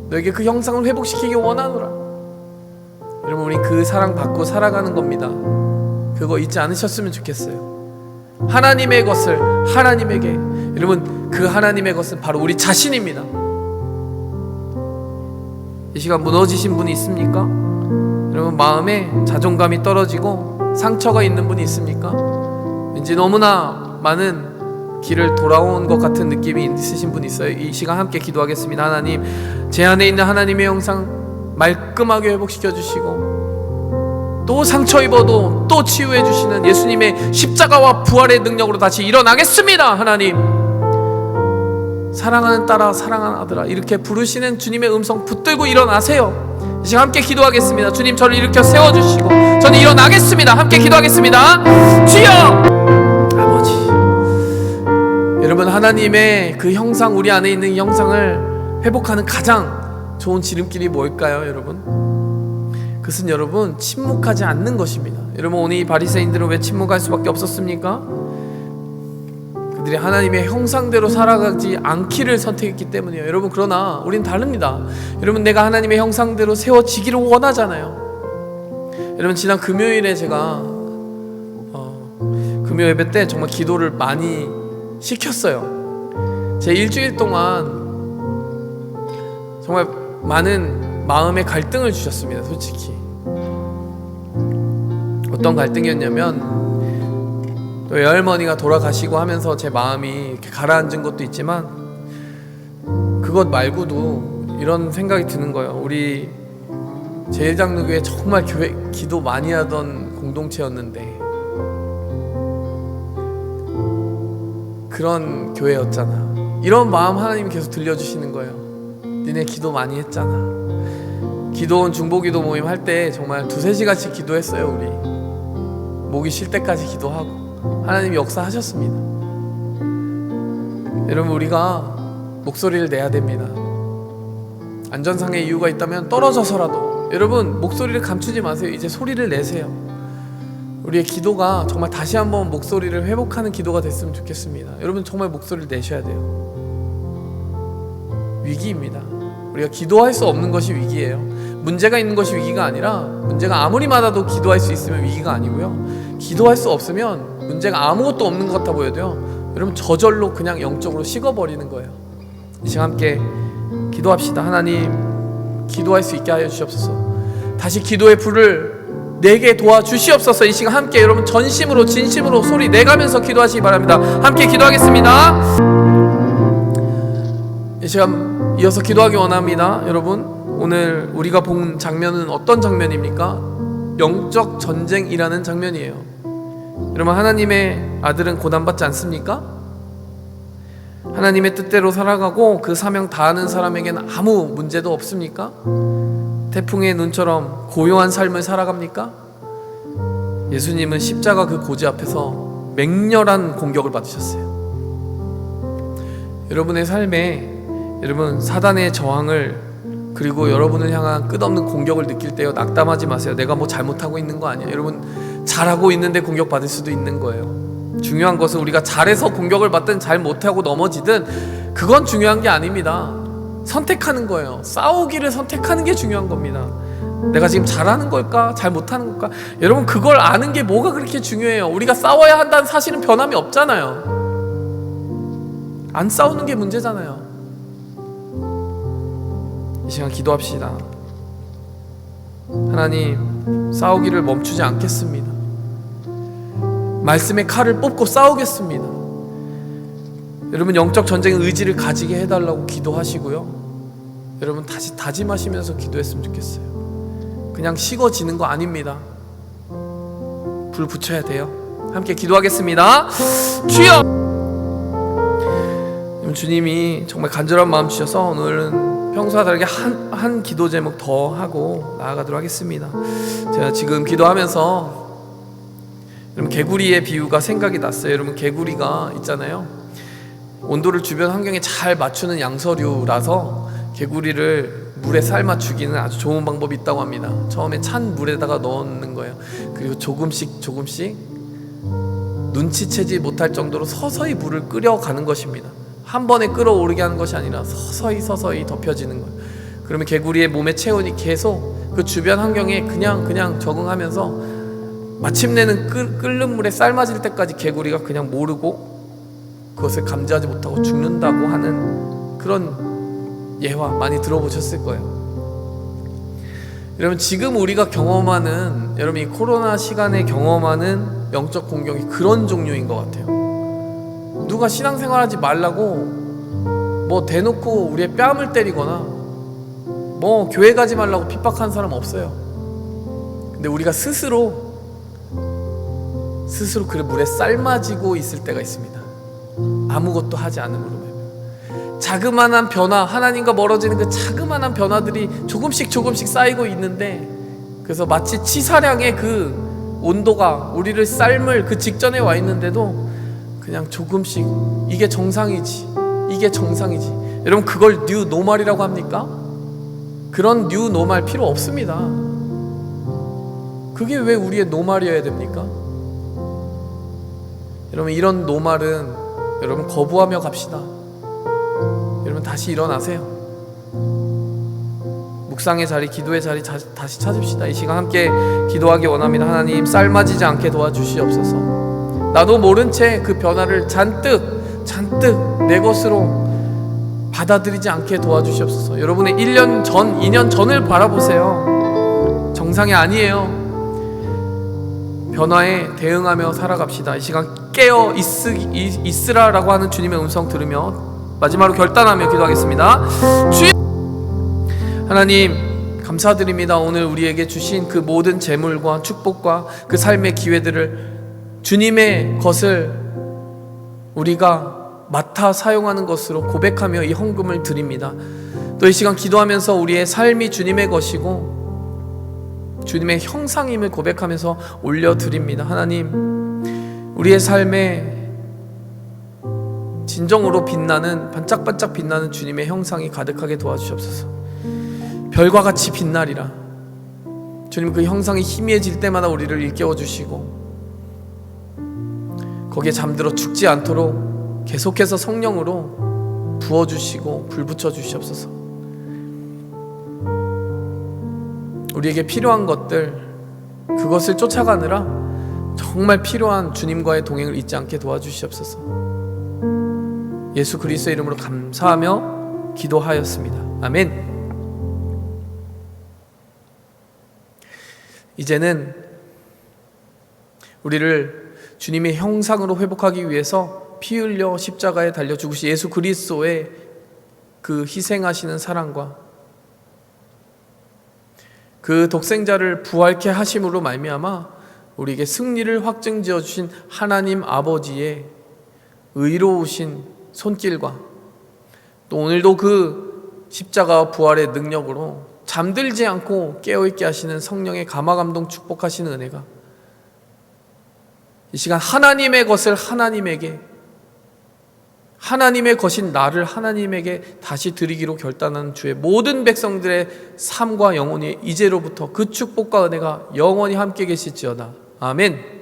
너에게 그 형상을 회복시키기 원하노라. 여러분 우리 그 사랑 받고 살아가는 겁니다. 그거 잊지 않으셨으면 좋겠어요. 하나님의 것을 하나님에게, 여러분 그 하나님의 것은 바로 우리 자신입니다. 이 시간 무너지신 분이 있습니까? 여러분 마음에 자존감이 떨어지고 상처가 있는 분이 있습니까? 왠지 너무나 많은 길을 돌아온 것 같은 느낌이 있으신 분이 있어요. 이 시간 함께 기도하겠습니다. 하나님, 제 안에 있는 하나님의 형상 말끔하게 회복시켜 주시고 또 상처 입어도 또 치유해 주시는 예수님의 십자가와 부활의 능력으로 다시 일어나겠습니다. 하나님, 사랑하는 딸아, 사랑하는 아들아, 이렇게 부르시는 주님의 음성 붙들고 일어나세요. 이 시간 함께 기도하겠습니다. 주님, 저를 일으켜 세워주시고 저는 일어나겠습니다. 함께 기도하겠습니다. 주여! 아버지, 여러분 하나님의 그 형상, 우리 안에 있는 형상을 회복하는 가장 좋은 지름길이 뭘까요, 여러분? 그것은 여러분 침묵하지 않는 것입니다. 여러분 오늘 이 바리새인들은 왜 침묵할 수밖에 없었습니까? 그들이 하나님의 형상대로 살아가지 않기를 선택했기 때문이에요. 여러분 그러나 우린 다릅니다. 여러분 내가 하나님의 형상대로 세워지기를 원하잖아요. 여러분 지난 금요일에 제가 금요 예배 때 정말 기도를 많이 시켰어요. 제 일주일 동안 정말 많은 마음의 갈등을 주셨습니다. 솔직히 어떤 갈등이었냐면 또 외할머니가 돌아가시고 하면서 제 마음이 이렇게 가라앉은 것도 있지만 그것 말고도 이런 생각이 드는 거예요. 우리 제일장로교회 정말 교회 기도 많이 하던 공동체였는데 그런 교회였잖아. 이런 마음 하나님이 계속 들려주시는 거예요. 니네 기도 많이 했잖아. 기도원 중보기도 모임 할 때 정말 2-3시간씩 기도했어요. 우리 목이 쉴 때까지 기도하고 하나님이 역사하셨습니다. 여러분 우리가 목소리를 내야 됩니다. 안전상의 이유가 있다면 떨어져서라도 여러분 목소리를 감추지 마세요. 이제 소리를 내세요. 우리의 기도가 정말 다시 한번 목소리를 회복하는 기도가 됐으면 좋겠습니다. 여러분 정말 목소리를 내셔야 돼요. 위기입니다. 우리가 기도할 수 없는 것이 위기예요. 문제가 있는 것이 위기가 아니라 문제가 아무리 많아도 기도할 수 있으면 위기가 아니고요. 기도할 수 없으면 문제가 아무것도 없는 것 같아 보여도요, 여러분 저절로 그냥 영적으로 식어버리는 거예요. 이 시간 함께 기도합시다. 하나님, 기도할 수 있게 하여 주시옵소서. 다시 기도의 불을 내게 도와주시옵소서. 이 시간 함께 여러분 전심으로 진심으로 소리 내가면서 기도하시기 바랍니다. 함께 기도하겠습니다. 이 시간 이어서 기도하기 원합니다. 여러분 오늘 우리가 본 장면은 어떤 장면입니까? 영적 전쟁이라는 장면이에요. 여러분 하나님의 아들은 고난받지 않습니까? 하나님의 뜻대로 살아가고 그 사명 다하는 사람에게는 아무 문제도 없습니까? 태풍의 눈처럼 고요한 삶을 살아갑니까? 예수님은 십자가 그 고지 앞에서 맹렬한 공격을 받으셨어요. 여러분의 삶에 여러분 사단의 저항을 그리고 여러분을 향한 끝없는 공격을 느낄 때요, 낙담하지 마세요. 내가 뭐 잘못하고 있는 거 아니야. 여러분 잘하고 있는데 공격받을 수도 있는 거예요. 중요한 것은 우리가 잘해서 공격을 받든 잘 못하고 넘어지든 그건 중요한 게 아닙니다. 선택하는 거예요. 싸우기를 선택하는 게 중요한 겁니다. 내가 지금 잘하는 걸까? 잘 못하는 걸까? 여러분 그걸 아는 게 뭐가 그렇게 중요해요. 우리가 싸워야 한다는 사실은 변함이 없잖아요. 안 싸우는 게 문제잖아요. 이 시간 기도합시다. 하나님, 싸우기를 멈추지 않겠습니다. 말씀의 칼을 뽑고 싸우겠습니다. 여러분, 영적 전쟁의 의지를 가지게 해달라고 기도하시고요. 여러분, 다시 다짐하시면서 기도했으면 좋겠어요. 그냥 식어지는 거 아닙니다. 불 붙여야 돼요. 함께 기도하겠습니다. 주여! 주님이 정말 간절한 마음 주셔서 오늘은 평소와 다르게 한 기도 제목 더 하고 나아가도록 하겠습니다. 제가 지금 기도하면서 여러분, 개구리의 비유가 생각이 났어요. 여러분, 개구리가 있잖아요. 온도를 주변 환경에 잘 맞추는 양서류라서 개구리를 물에 삶아 죽이는 아주 좋은 방법이 있다고 합니다. 처음에 찬 물에다가 넣는 거예요. 그리고 조금씩 눈치채지 못할 정도로 서서히 물을 끓여가는 것입니다. 한 번에 끓어오르게 하는 것이 아니라 서서히 덮여지는 거예요. 그러면 개구리의 몸의 체온이 계속 그 주변 환경에 그냥 적응하면서 마침내는 끓는 물에 삶아질 때까지 개구리가 그냥 모르고 그것을 감지하지 못하고 죽는다고 하는 그런 예화 많이 들어보셨을 거예요. 여러분, 지금 우리가 경험하는, 여러분 이 코로나 시간에 경험하는 영적 공격이 그런 종류인 것 같아요. 누가 신앙생활하지 말라고 뭐 대놓고 우리의 뺨을 때리거나 뭐 교회 가지 말라고 핍박한 사람 없어요. 근데 우리가 스스로 그 물에 삶아지고 있을 때가 있습니다. 아무것도 하지 않음으로. 자그마한 변화, 하나님과 멀어지는 그 자그마한 변화들이 조금씩 쌓이고 있는데, 그래서 마치 치사량의 그 온도가 우리를 삶을 그 직전에 와 있는데도 그냥 조금씩 이게 정상이지. 여러분, 그걸 뉴 노멀이라고 합니까? 그런 뉴 노멀 필요 없습니다. 그게 왜 우리의 노멀이어야 됩니까? 여러분, 이런 노멀은 여러분 거부하며 갑시다. 여러분, 다시 일어나세요. 묵상의 자리, 기도의 자리 다시 찾읍시다. 이 시간 함께 기도하기 원합니다. 하나님, 삶아지지 않게 도와주시옵소서. 나도 모른 채 그 변화를 잔뜩 내 것으로 받아들이지 않게 도와주시옵소서. 여러분의 1년 전, 2년 전을 바라보세요. 정상이 아니에요. 변화에 대응하며 살아갑시다. 이 시간 깨어 있으라라고 하는 주님의 음성 들으며 마지막으로 결단하며 기도하겠습니다. 주여, 하나님 감사드립니다. 오늘 우리에게 주신 그 모든 재물과 축복과 그 삶의 기회들을, 주님의 것을 우리가 맡아 사용하는 것으로 고백하며 이 헌금을 드립니다. 또 이 시간 기도하면서 우리의 삶이 주님의 것이고 주님의 형상임을 고백하면서 올려드립니다. 하나님, 우리의 삶에 진정으로 빛나는, 반짝반짝 빛나는 주님의 형상이 가득하게 도와주시옵소서. 별과 같이 빛나리라. 주님, 그 형상이 희미해질 때마다 우리를 일깨워 주시고 거기에 잠들어 죽지 않도록 계속해서 성령으로 부어주시고 불 붙여 주시옵소서. 우리에게 필요한 것들, 그것을 쫓아가느라 정말 필요한 주님과의 동행을 잊지 않게 도와주시옵소서. 예수 그리스도의 이름으로 감사하며 기도하였습니다. 아멘. 이제는 우리를 주님의 형상으로 회복하기 위해서 피 흘려 십자가에 달려 죽으신 예수 그리스도의 그 희생하시는 사랑과 그 독생자를 부활케 하심으로 말미암아 우리에게 승리를 확증지어 주신 하나님 아버지의 의로우신 손길과 또 오늘도 그 십자가 부활의 능력으로 잠들지 않고 깨어있게 하시는 성령의 감화감동 축복하시는 은혜가 이 시간 하나님의 것을 하나님에게, 하나님의 것인 나를 하나님에게 다시 드리기로 결단한 주의 모든 백성들의 삶과 영혼이 이제로부터 그 축복과 은혜가 영원히 함께 계실지어다. 아멘.